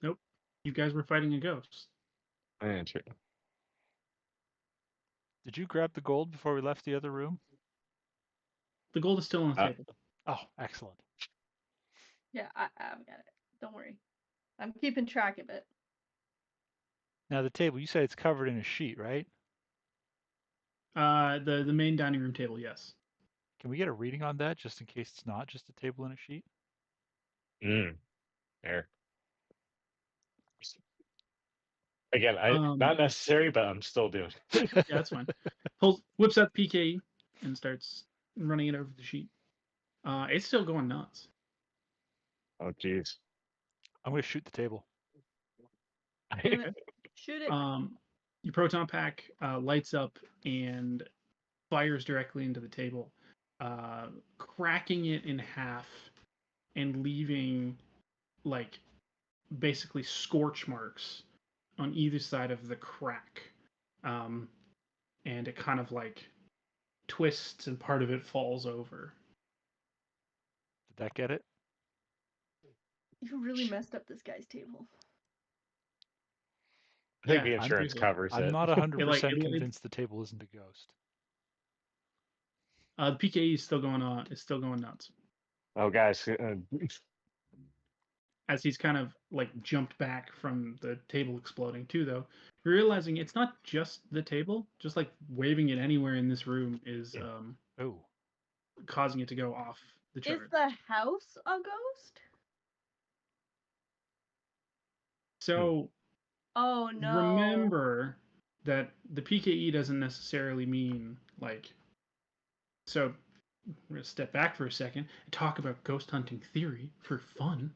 Nope. You guys were fighting a ghost. True. Did you grab the gold before we left the other room? The gold is still on the table. Oh, excellent. Yeah, I've got it. Don't worry. I'm keeping track of it. Now the table, you said it's covered in a sheet, right? The main dining room table, yes. Can we get a reading on that just in case it's not just a table and a sheet? There. Again, not necessary, but I'm still doing. Yeah, that's fine. Whips out the PKE and starts running it over the sheet. It's still going nuts. Oh, jeez. I'm going to shoot the table. Shoot it. Your proton pack lights up and fires directly into the table, cracking it in half and leaving like basically scorch marks on either side of the crack, and it kind of like twists and part of it falls over. Did that get it? You really messed up this guy's table. I think Yeah, the insurance seriously. covers I'm it. not 100% it- convinced the table isn't a ghost. The PKE is still going on. It's still going nuts Oh, guys, as he's kind of like jumped back from the table exploding too. Though realizing it's not just the table, just like waving it anywhere in this room is Oh, causing it to go off the Is chart. the house a ghost? So Oh no. remember that the PKE doesn't necessarily mean like. So we're gonna step back for a second and talk about ghost hunting theory for fun.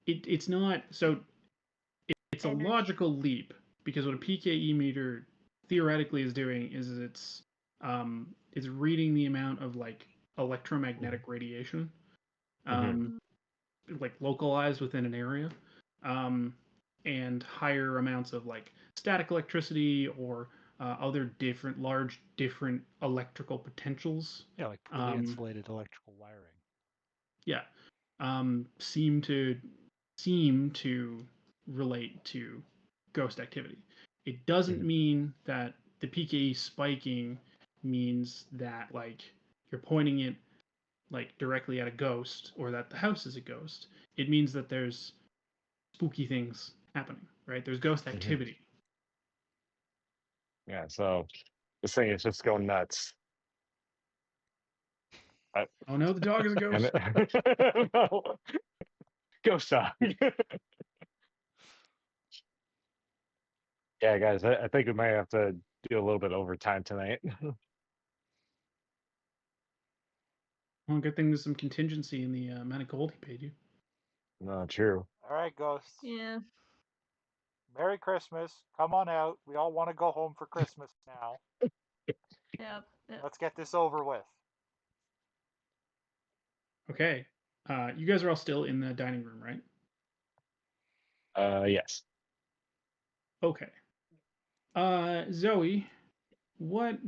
It's not so. It's a Energy. logical leap because what a PKE meter theoretically is doing is it's reading the amount of like electromagnetic radiation, like localized within an area, and higher amounts of like static electricity or other different electrical potentials. yeah, like poorly insulated electrical wiring. Yeah, seem to relate to ghost activity. It doesn't mean that the PKE spiking means that like you're pointing it like directly at a ghost or that the house is a ghost. It means that there's spooky things happening, right? There's ghost activity. yeah. So this thing is just going nuts. Oh no, the dog is a ghost. No. Ghost dog. Yeah, guys, I think we might have to do a little bit of overtime tonight. Well, good thing there's some contingency in the amount of gold he paid you. No, true. All right, ghosts. Yeah. Merry Christmas. Come on out. We all want to go home for Christmas now. Yep. Let's get this over with. Okay, you guys are all still in the dining room, right? Yes. Okay. Zoe, what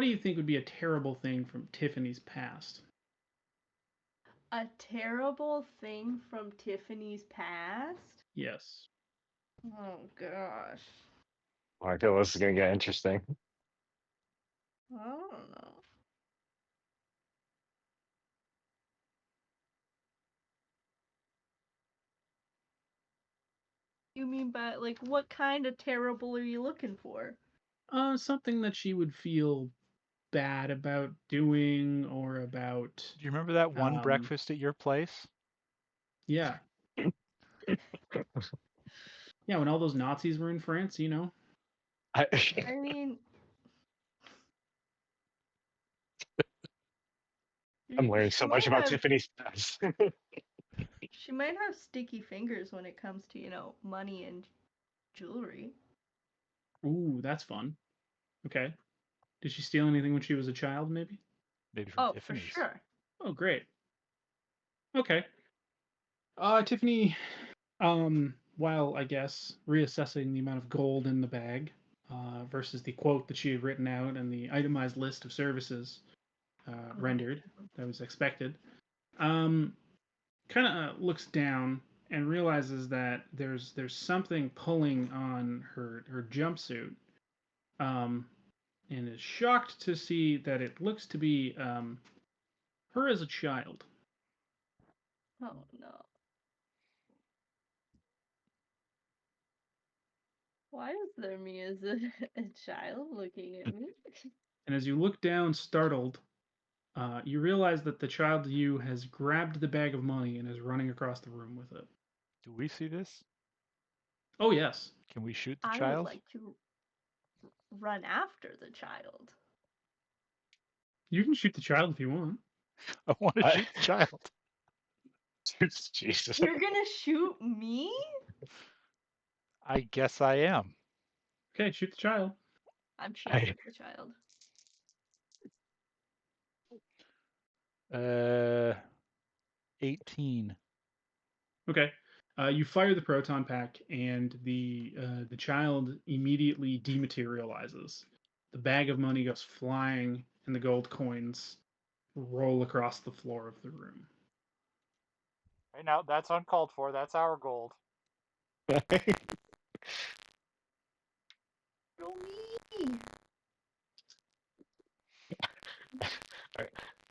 do you think would be a terrible thing from Tiffany's past? A terrible thing from Tiffany's past? Yes. Oh gosh. Well, I feel this is gonna get interesting. I don't know. You mean by like what kind of terrible are you looking for? Something that she would feel bad about doing or about. Do you remember that one Um, breakfast at your place? Yeah. Yeah, when all those Nazis were in France, you know. I mean, I'm learning she so much might about have- Tiffany's past. She might have sticky fingers when it comes to, money and jewelry. Ooh, that's fun. Okay. Did she steal anything when she was a child, maybe? Maybe from Oh, Tiffany's. for sure. Oh, great. Okay. Tiffany, while I guess reassessing the amount of gold in the bag versus the quote that she had written out and the itemized list of services rendered that was expected, kind of looks down and realizes that there's something pulling on her jumpsuit, and is shocked to see that it looks to be her as a child. Oh no. Why is there me as a child looking at me? And as you look down, startled, you realize that the child you has grabbed the bag of money and is running across the room with it. Do we see this? Oh, yes. Can we shoot the I child? would like to run after the child. You can shoot the child if you want. I want to shoot the child. Jesus. You're gonna shoot me? I guess I am. Okay, shoot the child. I'm shooting the child. 18. Okay. You fire the proton pack, and the child immediately dematerializes. The bag of money goes flying, and the gold coins roll across the floor of the room. Hey, now that's uncalled for. That's our gold. Go me!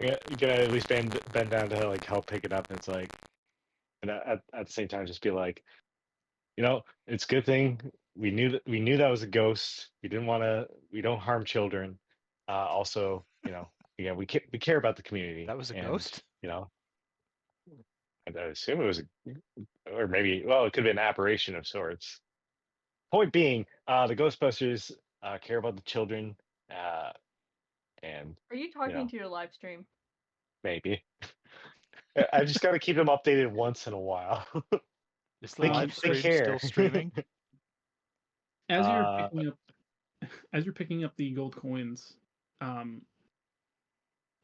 You gotta at least bend down to like help pick it up. And it's like, and at the same time, just be like, it's a good thing we knew that was a ghost. We don't harm children. Also, we care about the community. That was a and ghost? I assume it was or maybe, well, it could be an apparition of sorts. Point being, the Ghostbusters care about the children, and Are you you talking know to your live stream? maybe I just got to keep them updated once in a while. Is the They live they stream care. still streaming? As you're Uh, picking up the gold coins, um,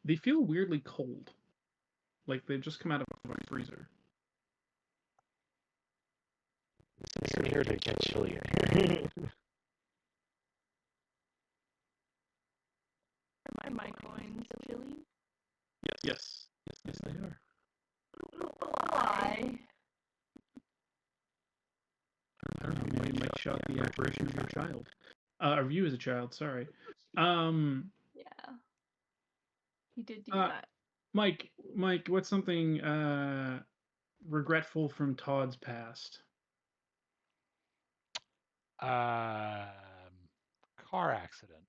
they feel weirdly cold, like they've just come out of a freezer. It's here to get chilly in here. Are my coins chilly? Yes, they are. Why? I don't know. Maybe you might shout the apparition of your child, of you as a child. Sorry. Um, Yeah. He did do Uh, that. Mike, what's something regretful from Todd's past Um, car accident.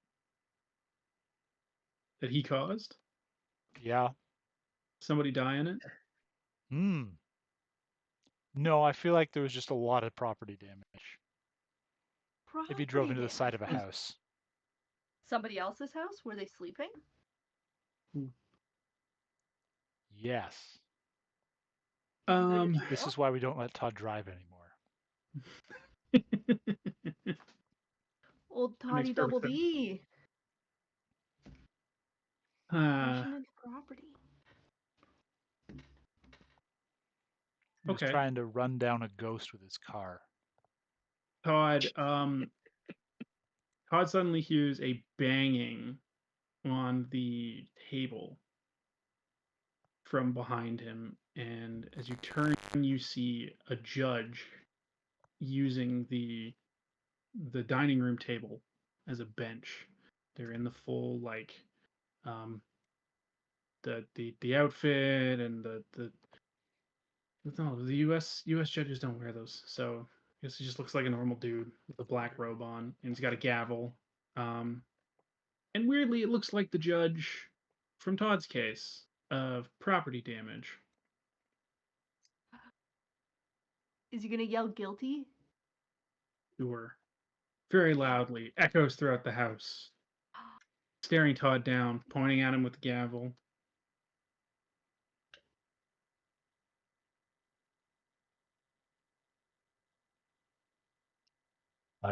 that he caused? Yeah. Somebody die in it? Hmm. No, I feel like there was just a lot of property damage. If you drove Property into the side of a damage. house. Somebody else's house? Were they sleeping? Yes. Um, This is why we don't let Todd drive anymore. Old That makes Toddy Double perfect D. Crashing into property. He was Okay. trying to run down a ghost with his car. Todd, Todd suddenly hears a banging on the table from behind him, and as you turn, you see a judge using the dining room table as a bench. They're in the full um the outfit and the no, the US judges don't wear those. So I guess he just looks like a normal dude with a black robe on, and he's got a gavel. Um and weirdly it looks like the judge from Todd's case of property damage. Is he gonna yell guilty? Sure. Very loudly, echoes throughout the house, staring Todd down, pointing at him with the gavel.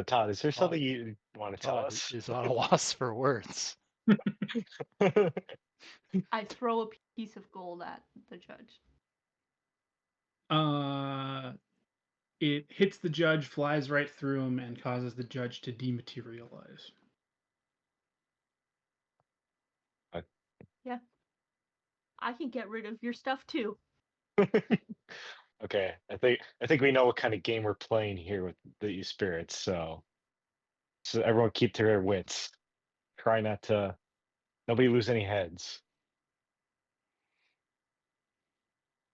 Todd, is there Todd, something you want to tell Todd us? is at a loss for words. I throw a piece of gold at the judge. It hits the judge, flies right through him, and causes the judge to dematerialize. Yeah. I can get rid of your stuff too. Okay, I think we know what kind of game we're playing here with the spirits. So everyone keep to their wits. Try not to nobody lose any heads.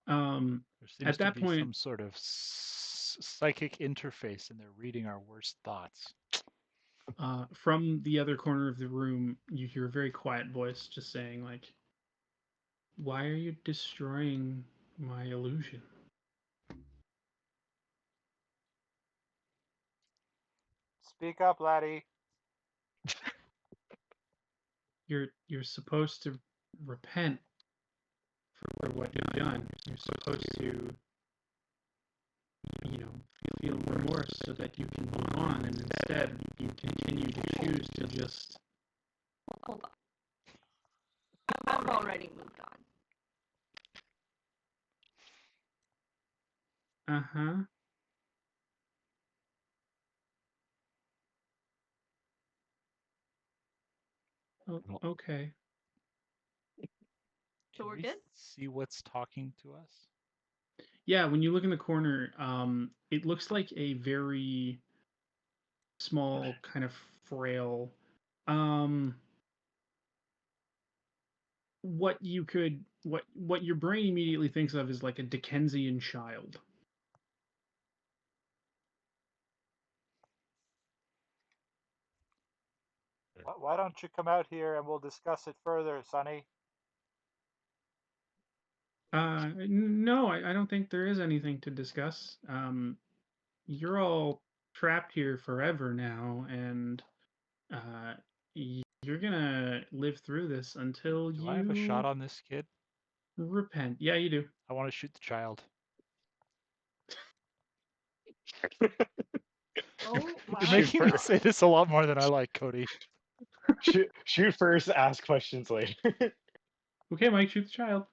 There seems At to that be point, some sort of psychic interface, and they're reading our worst thoughts. from the other corner of the room, you hear a very quiet voice just saying, like, "Why are you destroying my illusion?" Speak up, laddie. You're supposed to repent for what you've done. You're supposed to, you know, feel remorse so that you can move on, and instead you continue to choose to just. Hold on. I've already moved on. Uh-huh. Oh, okay. So Can we're we good? see what's talking to us? Yeah, when you look in the corner, it looks like a very small, kind of frail, um, what your brain immediately thinks of is like a Dickensian child. Why don't you come out here and we'll discuss it further, Sonny? No, I don't think there is anything to discuss. You're all trapped here forever now, and uh, you're gonna live through this until Do I have a shot you on this kid? repent. Yeah, you do. I want to shoot the child. Oh You're my Shoot making me god. first. say this a lot more than I like, Cody. Shoot first, ask questions later. Okay, Mike, shoot the child.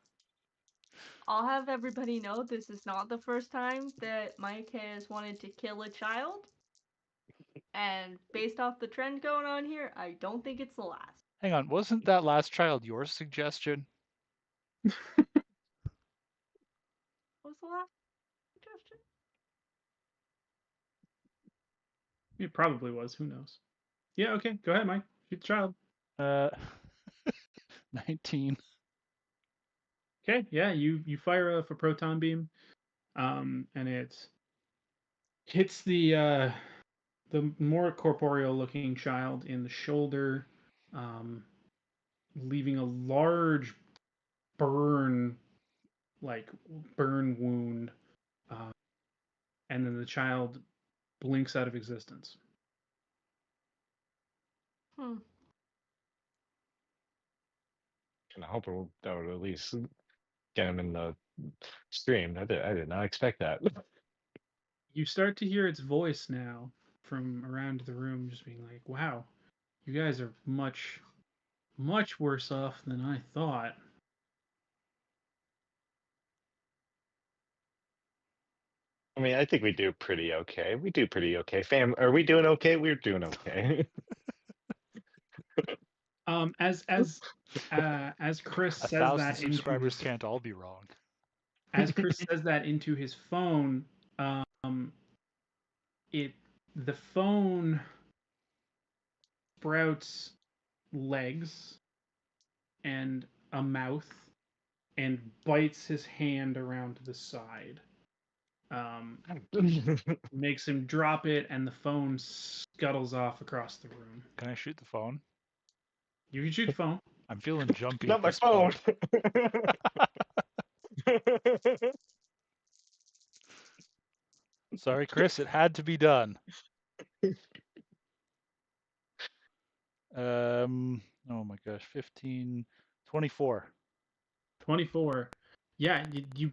I'll have everybody know this is not the first time that Mike has wanted to kill a child. And based off the trend going on here, I don't think it's the last. Hang on, wasn't that last child your suggestion? What was the last suggestion? It probably was. Who knows? Yeah, okay. Go ahead, Mike. Shoot the child. Uh, 19. Okay, yeah, you fire off a proton beam, and it hits the more corporeal looking child in the shoulder, um, leaving a large burn, like burn wound, uh, and then the child blinks out of existence. Hmm. And I hope that would at least get him in the stream. I did not expect that. You start to hear its voice now from around the room, just being like, "Wow, you guys are much worse off than I thought." I mean, I think we do pretty okay. We do pretty okay. Fam, are we doing okay? We're doing okay. Um, as as as Chris A says thousand that into subscribers his can't all be wrong. as Chris says that into his phone, um, it the phone sprouts legs and a mouth and bites his hand around the side. Makes him drop it, and the phone scuttles off across the room. Can I shoot the phone? You can shoot the phone. I'm feeling jumpy Not at my this phone. point. Sorry, Chris, it had to be done. Oh my gosh, 15, 24. 24. Yeah, you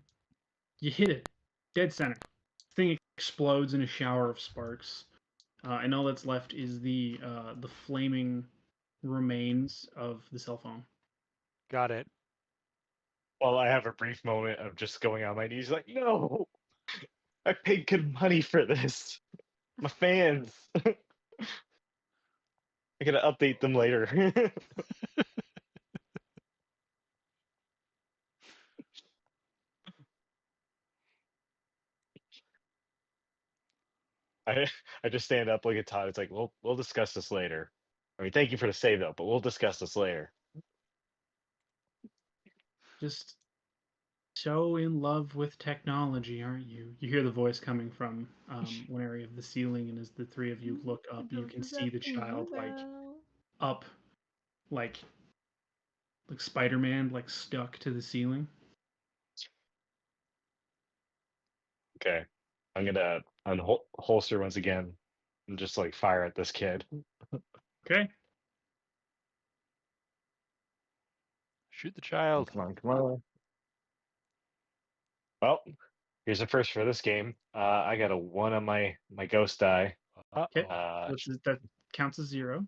hit it dead center. Thing explodes in a shower of sparks, and all that's left is the flaming remains of the cell phone. Got it. Well, I have a brief moment of just going on my knees, like, no, I paid good money for this. My fans. I gotta update them later. I I just stand up, look at Todd. It's like, we'll discuss this later. I mean, thank you for the save though, but we'll discuss this later. Just so in love with technology, aren't you? You hear the voice coming from one area of the ceiling, and as the three of you look up, you can see the child like up, like Spider-Man, like stuck to the ceiling. Okay, I'm gonna unholster once again and just like fire at this kid. Okay. Shoot the child. Come on, come on. Well, here's the first for this game. I got a 1 on my ghost die. Okay. Uh, That counts as 0.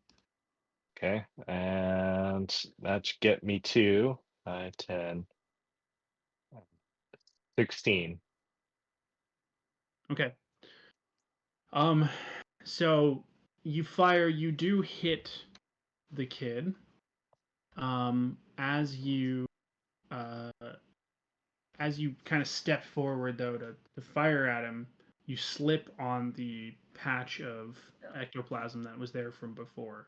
okay, and that should get me to 10, 16. Okay. So you fire. You do hit the kid. As you uh, kind of step forward though to fire at him, you slip on the patch of ectoplasm that was there from before,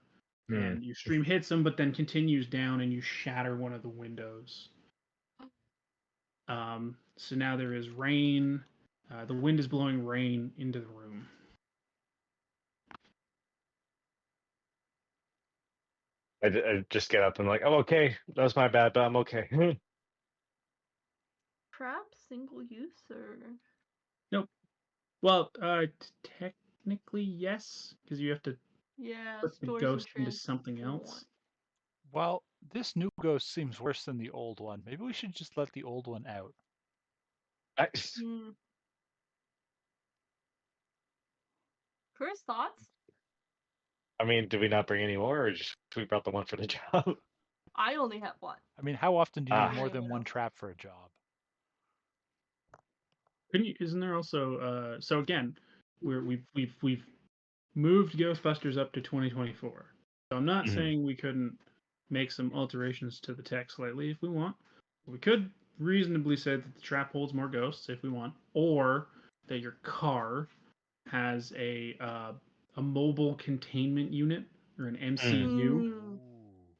and your stream hits him, but then continues down, and you shatter one of the windows. So now there is rain. The wind is blowing rain into the room. I just get up and like, oh, okay, that was my bad, but I'm okay. Trap single use or Nope. Well, technically yes, because you have to yeah, put the stores and ghost into something transform. else. Well, this new ghost seems worse than the old one. Maybe we should just let the old one out. First thoughts? I mean, did we not bring any more, or just we brought the one for the job? I only have one. I mean, how often do you need Ah. more than one trap for a job? Couldn't you, isn't there also so again, we've moved Ghostbusters up to 2024. So I'm not Mhm. saying we couldn't make some alterations to the tech slightly if we want. We could reasonably say that the trap holds more ghosts if we want, or that your car has a mobile containment unit or an MCU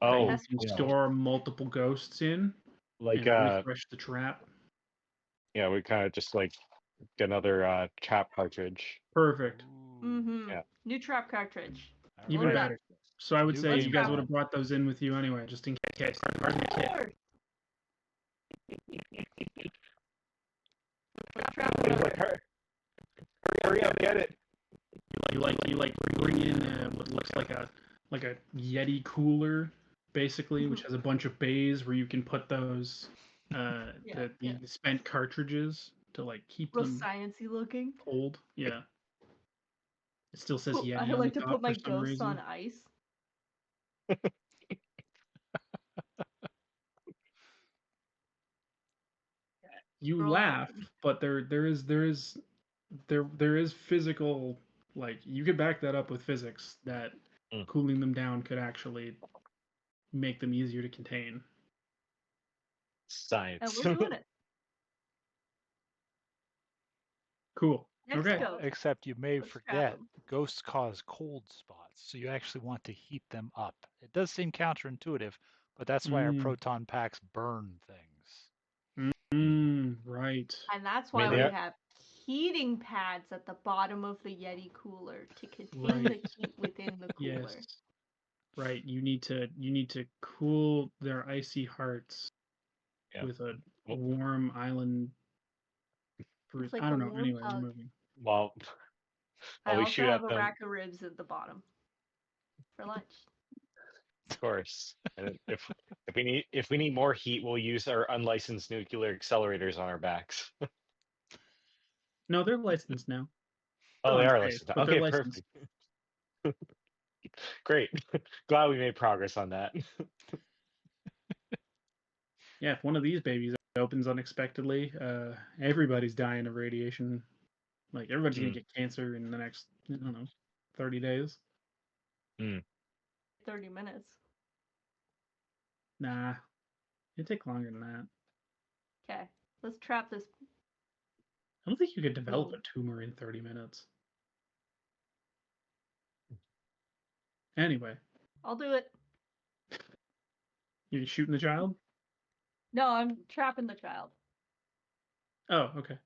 that Oh, you can yeah. store multiple ghosts in Like, and refresh the trap. yeah, we kind of just like get another trap cartridge. Perfect. Yeah. New trap cartridge. Even Load Right. up. better. So I would New say Let's you game guys trap would it. have brought those in with you anyway, just in case. Cards in the kit. Or let's trap He's another. like, hurry up, get it. You bring in what looks like a Yeti cooler, basically, which has a bunch of bays where you can put those Yeah, the spent cartridges to like keep real them sciencey looking. cold. Yeah. It still says I Yeti on like the to top put my for some ghosts reason. on ice. You Roll laugh, lightning. but there is physical, like you could back that up with physics that cooling them down could actually make them easier to contain. Science. And we're doing it. Cool. Next Okay. ghost. Except you may Let's trap forget, 'em. ghosts cause cold spots, so you actually want to heat them up. It does seem counterintuitive, but that's why our proton packs burn things. Right. And that's I mean, why we they are- have heating pads at the bottom of the Yeti cooler to contain Right. the heat within the cooler. Yes. Right. You need to cool their icy hearts Yeah. with a warm island brew. It's like I don't a know. warm Anyway, we're hug. moving. Well, I while we also shoot have at a them, rack of ribs at the bottom for lunch. of course. And if we need more heat, we'll use our unlicensed nuclear accelerators on our backs. No, they're licensed now. Oh, Still they in are space, licensed. but they're Okay, licensed. perfect. Great. Glad we made progress on that. Yeah, if one of these babies opens unexpectedly, everybody's dying of radiation. Like everybody's gonna get cancer in the next, I don't know, 30 days. 30 minutes. Nah, it'd take longer than that. Okay, let's trap this. I don't think you could develop a tumor in 30 minutes. Anyway, I'll do it. you shooting the child? No, I'm trapping the child. Oh, okay.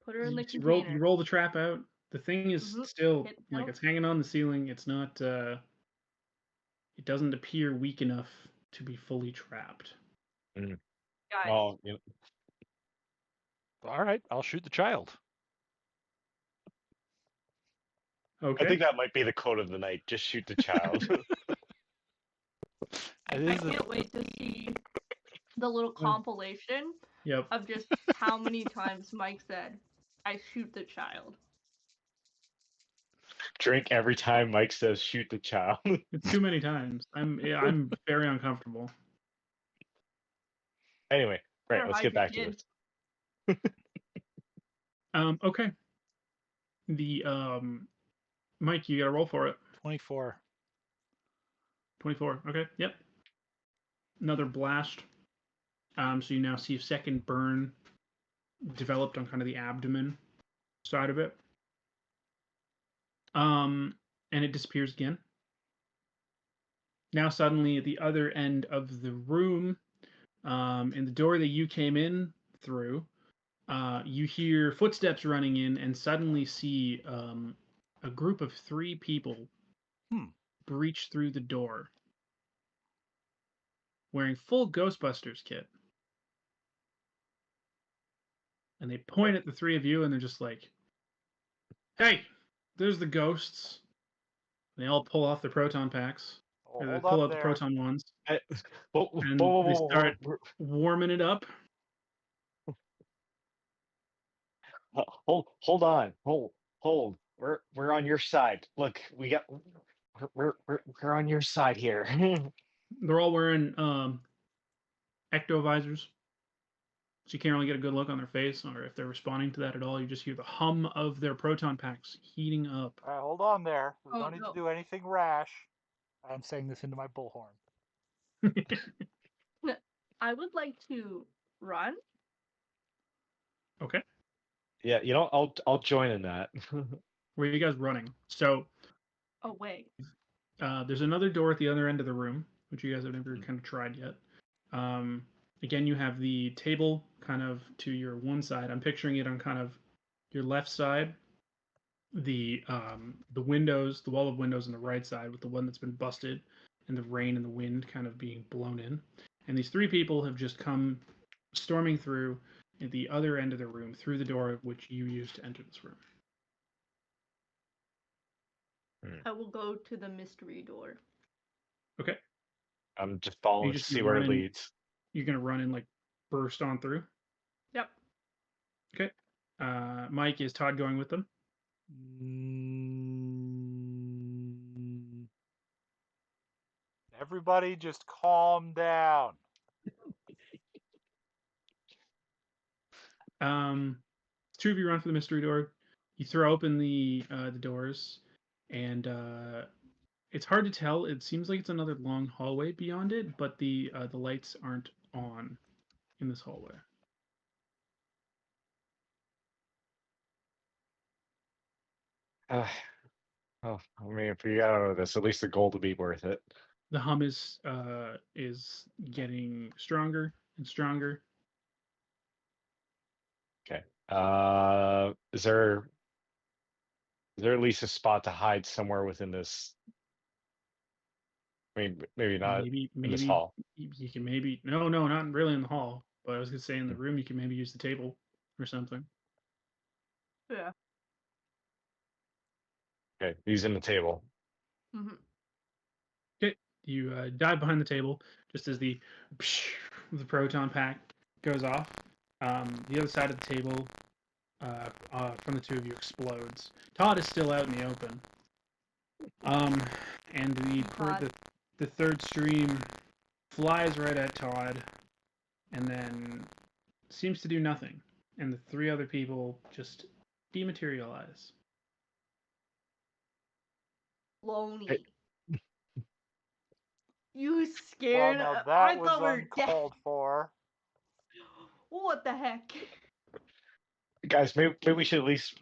Put her in the You container. roll the trap out. The thing is still Hit like no. it's hanging on the ceiling. It's not. It doesn't appear weak enough to be fully trapped. Guys, Well, All right, I'll shoot the child. Okay. I think that might be the quote of the night. Just shoot the child. I can't wait to see the little compilation Yep. of just how many times Mike said, "I shoot the child." Drink every time Mike says shoot the child. It's too many times. I'm very uncomfortable. Anyway, right, Better let's hide get your back to kid. this. Okay. The Mike, you got to roll for it. 24. 24. Okay. Yep. Another blast. So you now see a second burn developed on kind of the abdomen side of it. And it disappears again. Now suddenly at the other end of the room, in the door that you came in through, you hear footsteps running in, and suddenly see a group of 3 people breach through the door, wearing full Ghostbusters kit. And they point at the 3 of you, and they're just like, "Hey, there's the ghosts." And they all pull off their proton packs, Oh, or they hold pull up out the there. proton ones, Whoa, and whoa, they whoa, start whoa, warming it up. hold on, hold. We're on your side. Look, we're on your side here. They're all wearing ecto visors, so you can't really get a good look on their face, or if they're responding to that at all. You just hear the hum of their proton packs heating up. All right, hold on there. We Oh, don't need no. to do anything rash. I'm saying this into my bullhorn. I would like to run. Okay, Yeah, I'll join in that. where are you guys running? So Oh, wait. there's another door at the other end of the room, which you guys have never kind of tried yet. Again, you have the table kind of to your one side. I'm picturing it on kind of your left side. The windows, the wall of windows on the right side, with the one that's been busted, and the rain and the wind kind of being blown in. And these 3 people have just come storming through at the other end of the room through the door which you used to enter this room. I will go to the mystery door. Okay. I'm just You following to just see gonna where run it in. leads. You're gonna run and like burst on through. Yep. Okay. Mike, is Todd going with them? Everybody just calm down. 2 of you run for the mystery door. You throw open the doors, and it's hard to tell. It seems like it's another long hallway beyond it, but the lights aren't on in this hallway. Oh, I mean, if we got out of this, at least the gold would be worth it. The hum is getting stronger and stronger. Okay. Is there at least a spot to hide somewhere within this? I mean, maybe not in this Maybe hall. you can no, not really in the hall. But I was gonna say in the room you can maybe use the table or something. Yeah. Okay, using the table. Mm-hmm. Okay, you dive behind the table just as the proton pack goes off. The other side of the table from the 2 of you explodes. Todd is still out in the open. And the third stream flies right at Todd, and then seems to do nothing. And the 3 other people just dematerialize. Lonely. Hey. You Well, scared? now I that was thought we were dead. uncalled for. What the heck? Guys, maybe we should at least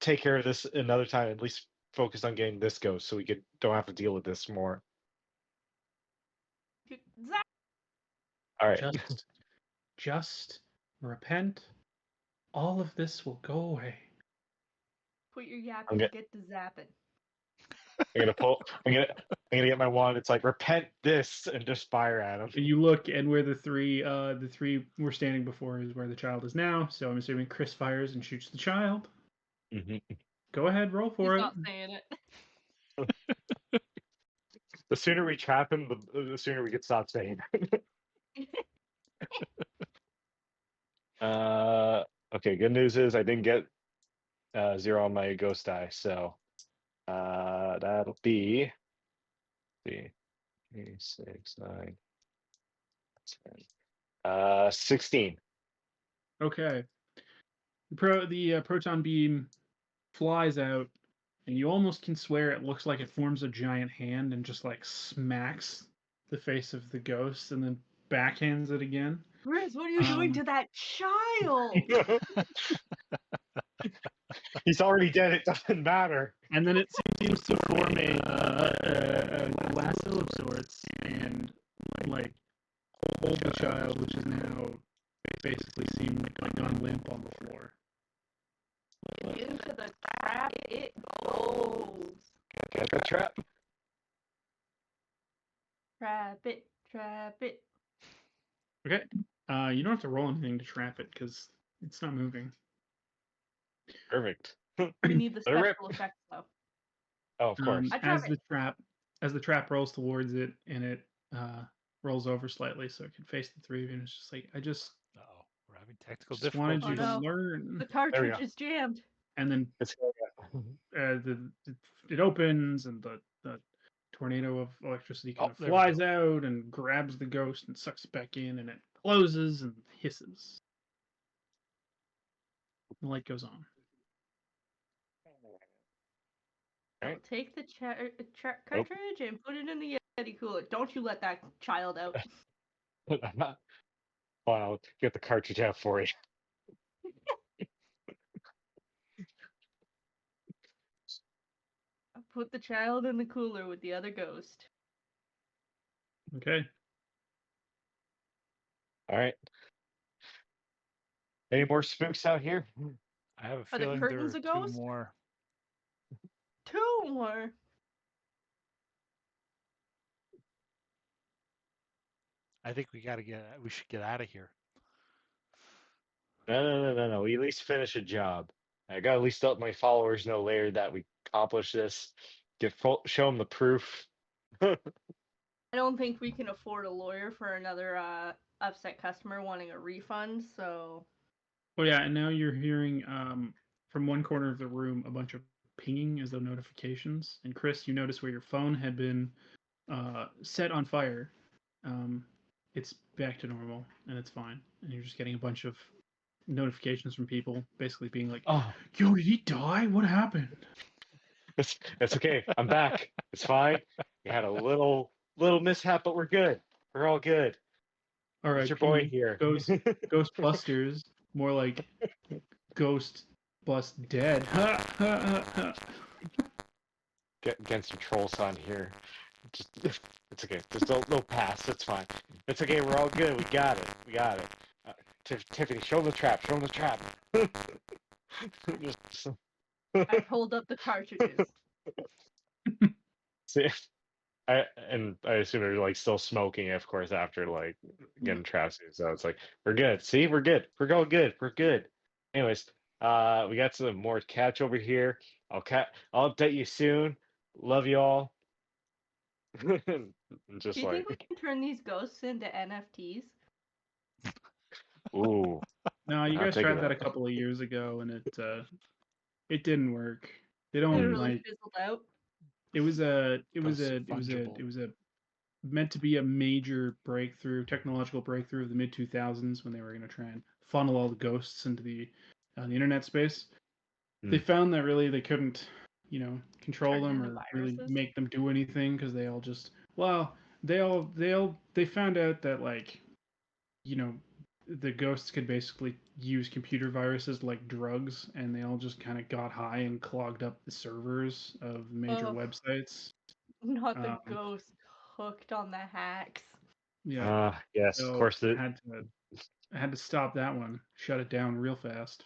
take care of this another time. At least focus on getting this ghost, so we don't have to deal with this more. Zap! All right. Just repent. All of this will go away. Put your yap I'm and get to zapping. I'm gonna get my wand. It's like repent this and just fire at him. You look, and where the three were standing before is where the child is now. So I'm assuming Chris fires and shoots the child. Mm-hmm. Go ahead, roll for He's it. not saying it. The sooner we trap him, the sooner we can stop saying it. Okay, good news is I didn't get 0 on my ghost die, so that'll be 3, 6, 9, 10. 16. Okay. The proton beam flies out, and you almost can swear it looks like it forms a giant hand and just like smacks the face of the ghost, and then backhands it again. Chris, what are you doing to that child? He's already dead. It doesn't matter. And then it seems to form a lasso of sorts and like hold the child, which is now basically seemed like gone limp on the floor. Into the trap it goes. Get the trap. Trap it, trap it. Okay. You don't have to roll anything to trap it because it's not moving. Perfect. We need the Let it rip. special effects though. Oh, of course. I trap As the trap rolls towards it and it rolls over slightly so it can face the three of you, and it's just like Uh-oh, we're having technical just wanted you difficulties. to learn. The cartridge is jammed. And then It's it opens and the tornado of electricity kind of there we flies out and grabs the ghost and sucks it back in, and it closes and hisses. The light goes on. I'll Right. take the cartridge and put it in the Yeti cooler. Don't you let that child out. I'm not. Well, I'll get the cartridge out for you. I'll put the child in the cooler with the other ghost. Okay. All right. Any more spooks out here? I have a Are the feeling there curtains are a two ghost? more. 2 more. I think we should get out of here. No. We at least finish a job. I got to at least let my followers know later that we accomplished this. Show them the proof. I don't think we can afford a lawyer for another upset customer wanting a refund, so... Oh yeah, and now you're hearing from one corner of the room a bunch of pinging as though notifications. And Chris, you notice where your phone had been set on fire. It's back to normal and it's fine. And you're just getting a bunch of notifications from people basically being like, Oh, yo, did he die? What happened? it's okay. I'm back. It's fine. We had a little mishap, but we're good. We're all good. All right, It's your boy here. Ghostbusters, more like Ghost Bust Dead. Get some trolls on here. Just it's okay. Just no pass. It's fine. It's okay. We're all good. We got it. We got it. Tiffany, show them the trap. Show them the trap. Just I pulled up the cartridges. see. I assume they're like still smoking, of course, after like getting trapped. So it's like we're good. See, we're good. We're going good. We're good. Anyways, we got some more catch over here. I'll update you soon. Love you all. Just Do you like, think we can turn these ghosts into NFTs? ooh, No, you I'll guys take tried it that a up. couple of years ago, and it didn't work. They It don't really like. fizzled out. It was Ghosts are fungible. meant to be a major technological breakthrough of the mid 2000s when they were going to try and funnel all the ghosts into the internet space. They found that really they couldn't, control Turn them into or really viruses? make them do anything because they all just they found out that like, the ghosts could basically use computer viruses like drugs, and they all just kind of got high and clogged up the servers of major Ugh. websites. Not the Um, ghost hooked on the hacks. Yeah, Yes, of so course. I had to stop that one, shut it down real fast.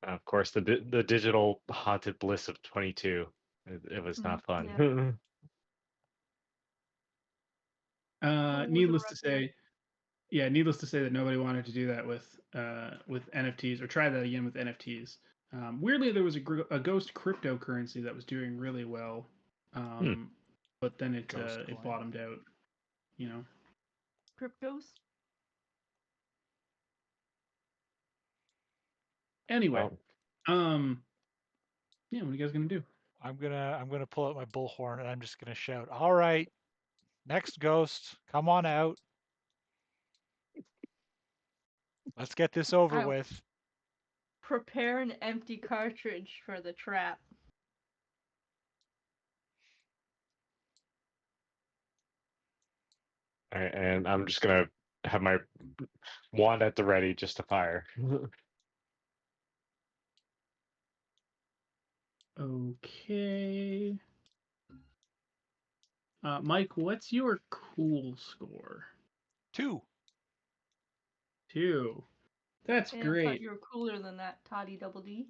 Of course, the digital haunted bliss of 22. It was not fun. Yeah. Needless to say, that nobody wanted to do that with NFTs or try that again with NFTs. Weirdly, there was a ghost cryptocurrency that was doing really well, but then it Ghost bottomed out. Cryptos? Anyway, Well, yeah, what are you guys gonna do? I'm gonna pull out my bullhorn and I'm just gonna shout, "All right, next ghost, come on out. Let's get this over Ow. with." prepare an empty cartridge for the trap. All right, and I'm just gonna have my wand at the ready just to fire. Okay. Mike, what's your cool score? 2. 2. That's Hey, I thought great. you were cooler than that, Toddy Double D.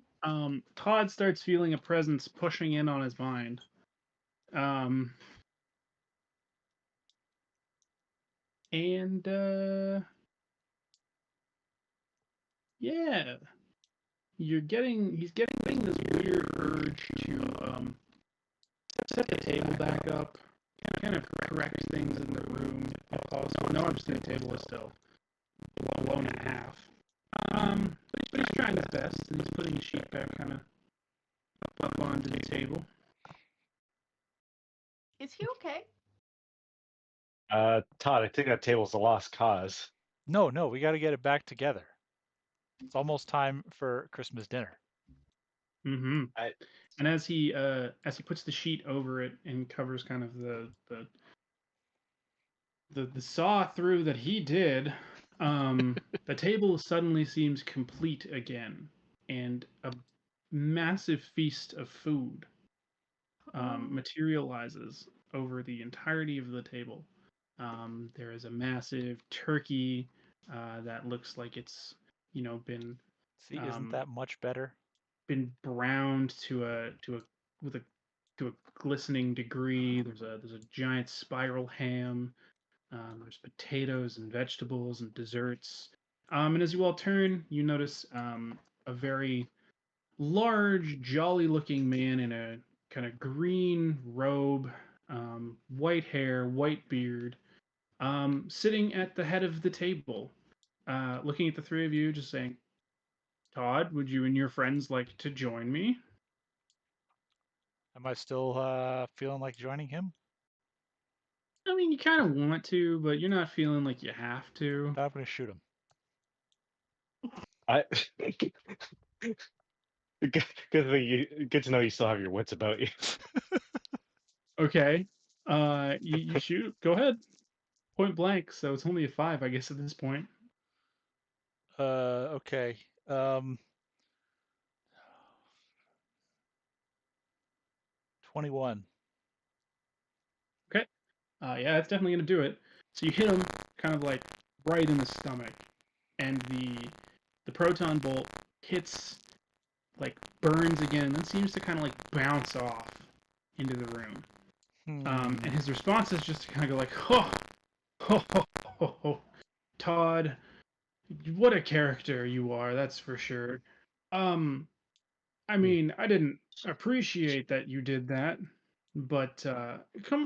Todd starts feeling a presence pushing in on his mind. And yeah, he's getting this weird urge to set the table back up, kind of correct things in the room if possible. No, I'm just the table is still blown in half. But he's trying his best, and he's putting the sheet back kind of up onto the table. Is he okay? Todd, I think that table's a lost cause. No, we got to get it back together. It's almost time for Christmas dinner. Mm-hmm. And as he puts the sheet over it and covers kind of the saw through that he did, the table suddenly seems complete again, and a massive feast of food materializes over the entirety of the table. There is a massive turkey that looks like it's been See, isn't that much better? been browned to a glistening degree. There's a giant spiral ham. There's potatoes and vegetables and desserts. And as you all turn, you notice a very large, jolly-looking man in a kind of green robe, white hair, white beard, sitting at the head of the table, looking at the three of you, just saying, "Todd, would you and your friends like to join me?" Am I still feeling like joining him? I mean, you kind of want to, but you're not feeling like you have to. I'm going to shoot him. I good to know you still have your wits about you. Okay. You shoot. Go ahead. Point blank. So it's only a 5, I guess, at this point. Okay. 21. Okay. Yeah, that's definitely gonna do it. So you hit him kind of like right in the stomach, and the proton bolt hits, like burns again, and then seems to kind of like bounce off into the room. And his response is just to kind of go like, "Oh, ho, ho, ho, ho. Todd, what a character you are, that's for sure. I mean, I didn't appreciate that you did that, but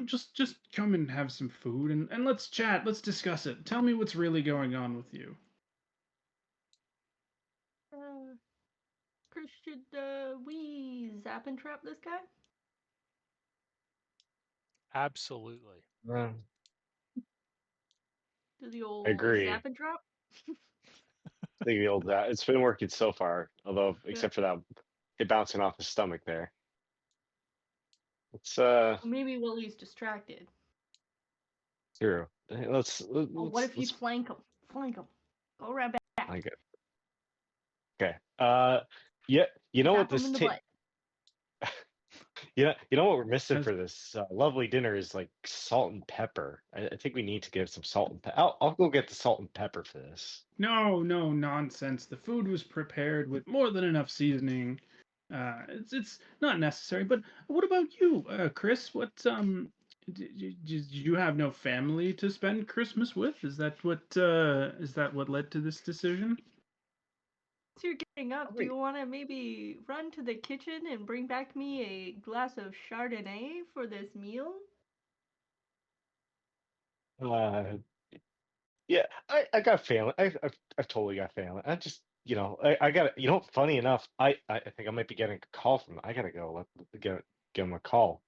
just come and have some food and let's chat, let's discuss it. Tell me what's really going on with you." Chris, should we zap and trap this guy? Absolutely. Do the old Agree. zap and trap? I think the old it's been working so far, although except for that it bouncing off his stomach there. It's Well, maybe while he's distracted. true. Let's What if you flank him? Flank him. Go right back. like it. Okay. Yeah. You know Zap what this him in the butt. you know what we're missing As- for this lovely dinner is like salt and pepper. I think we need to give some salt and pepper. I'll go get the salt and pepper for this. No, nonsense. The food was prepared with more than enough seasoning. It's not necessary. But what about you, Chris? What did you have no family to spend Christmas with? Is that what led to this decision? So you're getting up. Do you want to maybe run to the kitchen and bring back me a glass of Chardonnay for this meal? Yeah, I got family. I've totally got family. I just I got funny enough, I think I might be getting a call from. I gotta go give him a call.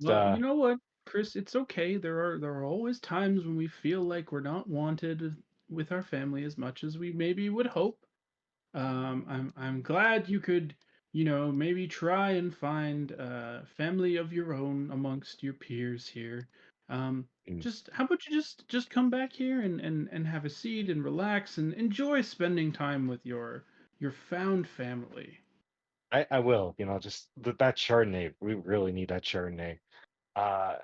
Well, you know what, Chris? It's okay. There are always times when we feel like we're not wanted with our family as much as we maybe would hope. I'm glad you could, maybe try and find a family of your own amongst your peers here. Um, Mm. just how about you just come back here and have a seat and relax and enjoy spending time with your found family. I will, just that Chardonnay. We really need that Chardonnay. Uh,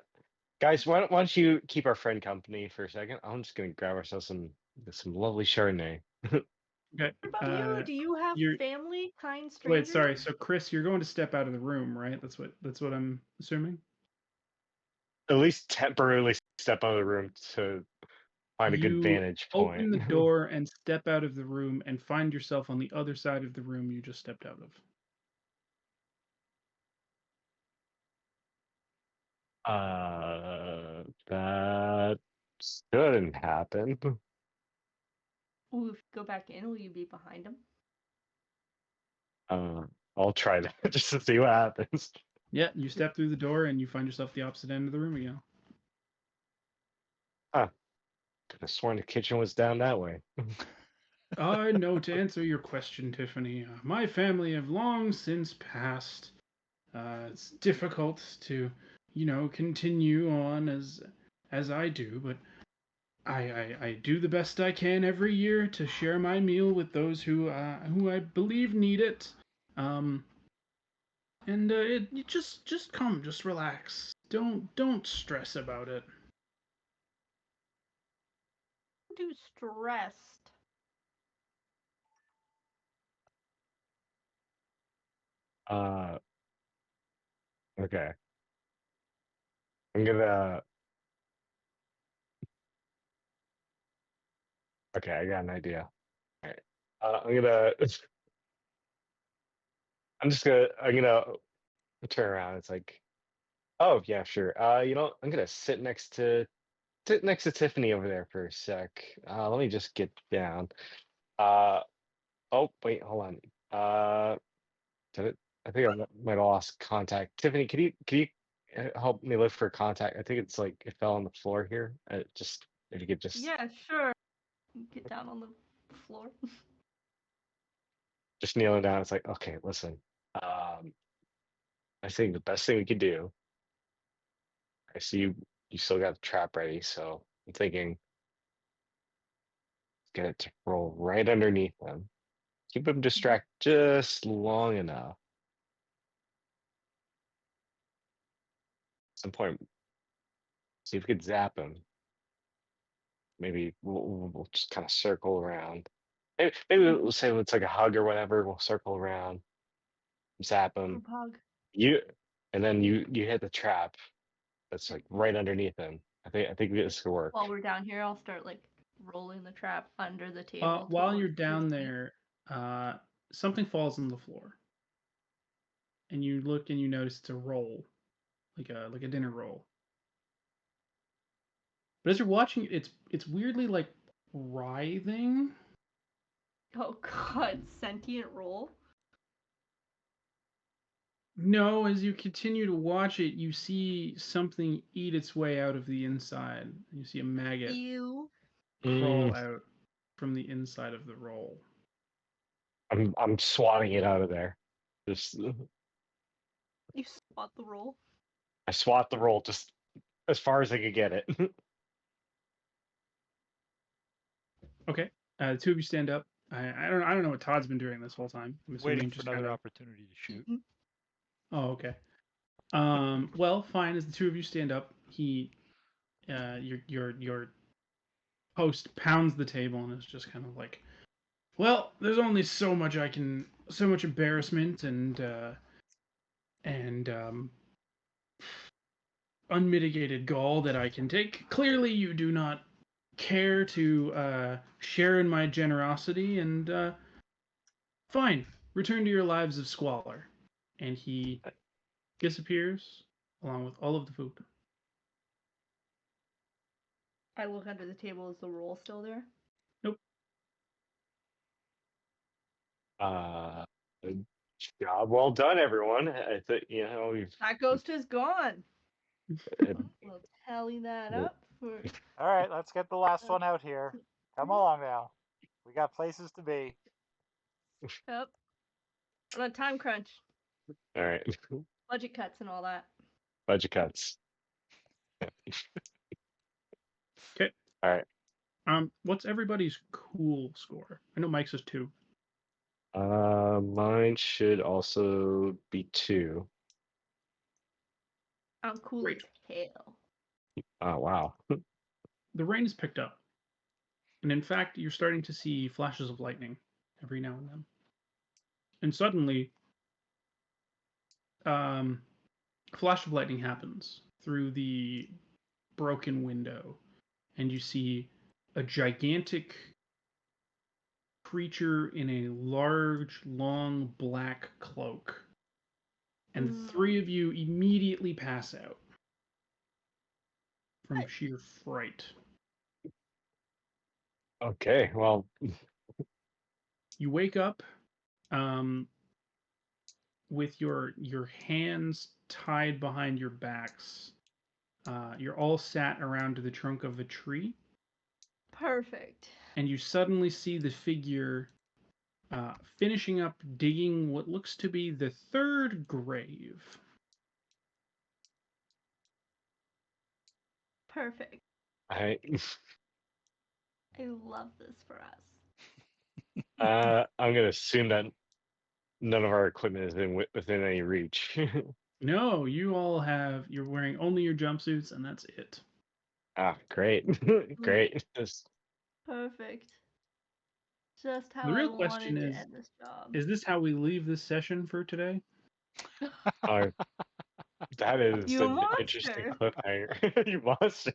Guys, why don't you keep our friend company for a second? I'm just gonna grab ourselves some lovely Chardonnay. Okay. What about you? Do you have You're family, kind Wait, strangers? sorry. So Chris, you're going to step out of the room, right? That's what I'm assuming. At least temporarily step out of the room to find a good You vantage point. open the door and step out of the room and find yourself on the other side of the room you just stepped out of. That shouldn't happen. Ooh, if you go back in, will you be behind him? I'll try that just to see what happens. Yeah, you step through the door and you find yourself at the opposite end of the room again. Huh. Could have sworn the kitchen was down that way. No, to answer your question, Tiffany, my family have long since passed. It's difficult to, continue on as I do, but I do the best I can every year to share my meal with those who I believe need it. Um, and you just come, just relax. Don't stress about it. Too stressed. Uh, okay. I'm gonna. Okay, I got an idea. All right. I'm gonna. I'm gonna turn around. It's like, oh yeah, sure. I'm gonna sit next to Tiffany over there for a sec. Let me just get down. Uh, oh wait, hold on. Did it? I think might have lost contact. Tiffany, can you help me look for contact? I think it's like it fell on the floor here. Just if you could just Yeah, sure. Get down on the floor. kneeling down. It's like, okay, listen. I think the best thing we could do. I see you still got the trap ready, so I'm thinking get it to roll right underneath them. Keep them distracted just long enough. At some point, see if we could zap him. Maybe we'll just kind of circle around. Maybe we'll say it's like a hug or whatever. We'll circle around, zap him. Group hug. And then you hit the trap that's like right underneath him. I think this could work. While we're down here, I'll start like rolling the trap under the table. While you're towards down Tiffany. there, something falls on the floor, and you look and you notice it's a roll, like a dinner roll. But as you're watching it, it's weirdly like writhing. Oh god, sentient roll. No, as you continue to watch it, you see something eat its way out of the inside. You see a maggot Ew. crawl out from the inside of the roll. I'm swatting it out of there. Just You spot the roll. I swat the roll just as far as I could get it. Okay, the two of you stand up. I don't know what Todd's been doing this whole time. I'm assuming Waiting for just another kinda... opportunity to shoot. Oh, okay. Well, fine. As the two of you stand up, your host pounds the table and is just kind of like, well, there's only so much embarrassment and unmitigated gall that I can take. Clearly, you do not care to share in my generosity, and fine, return to your lives of squalor. And he disappears along with all of the food. I look under the table. Is the roll still there? Nope. Job well done, everyone. I think we've That ghost is gone. uh, We'll tally that Well- up for. All right, let's get the last one out here. Come along now. We got places to be. Yep. On a time crunch, All right. budget cuts, and all that. Budget cuts. Okay. All right. What's everybody's cool score? I know Mike's is 2. Mine should also be 2. I'm cool Great. as hell. Oh wow. The rain has picked up, and in fact, you're starting to see flashes of lightning every now and then. And suddenly, a flash of lightning happens through the broken window, and you see a gigantic creature in a large, long black cloak. And the 3 of you immediately pass out from sheer fright. Okay. Well. You wake up with your hands tied behind your backs. You're all sat around the trunk of a tree. Perfect. And you suddenly see the figure finishing up digging what looks to be the 3rd grave. Perfect. I I love this for us. I'm gonna assume that none of our equipment is within any reach. No, you're wearing only your jumpsuits, and that's it. Great. Great. Perfect. Just how The real I question wanted to end this job. is this how we leave this session for today? That is You an monster. interesting cliffhanger. You monster.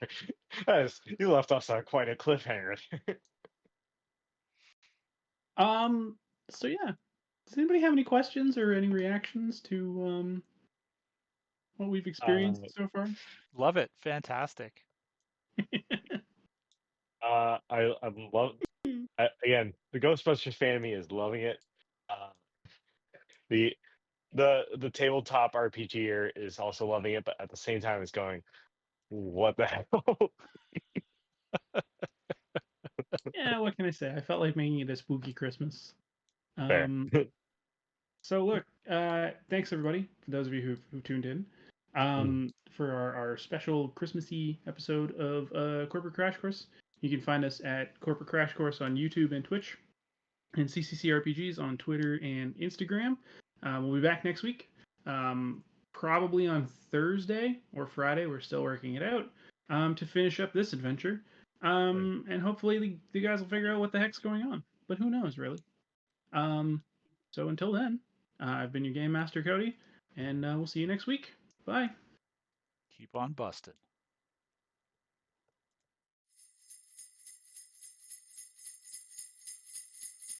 You left us on quite a cliffhanger. So yeah. Does anybody have any questions or any reactions to what we've experienced so far? Love it. Fantastic. I'm love again, the Ghostbusters fan of me is loving it. The tabletop RPGer is also loving it, but at the same time, it's going, what the hell? Yeah, what can I say? I felt like making it a spooky Christmas. Fair. So look, thanks everybody for those of you who tuned in for our special Christmassy episode of Corporate Crash Course. You can find us at Corporate Crash Course on YouTube and Twitch, and CCC RPGs on Twitter and Instagram. We'll be back next week, probably on Thursday or Friday. We're still working it out to finish up this adventure. And hopefully the guys will figure out what the heck's going on. But who knows, really? So until then, I've been your Game Master, Cody, and we'll see you next week. Bye. Keep on busting.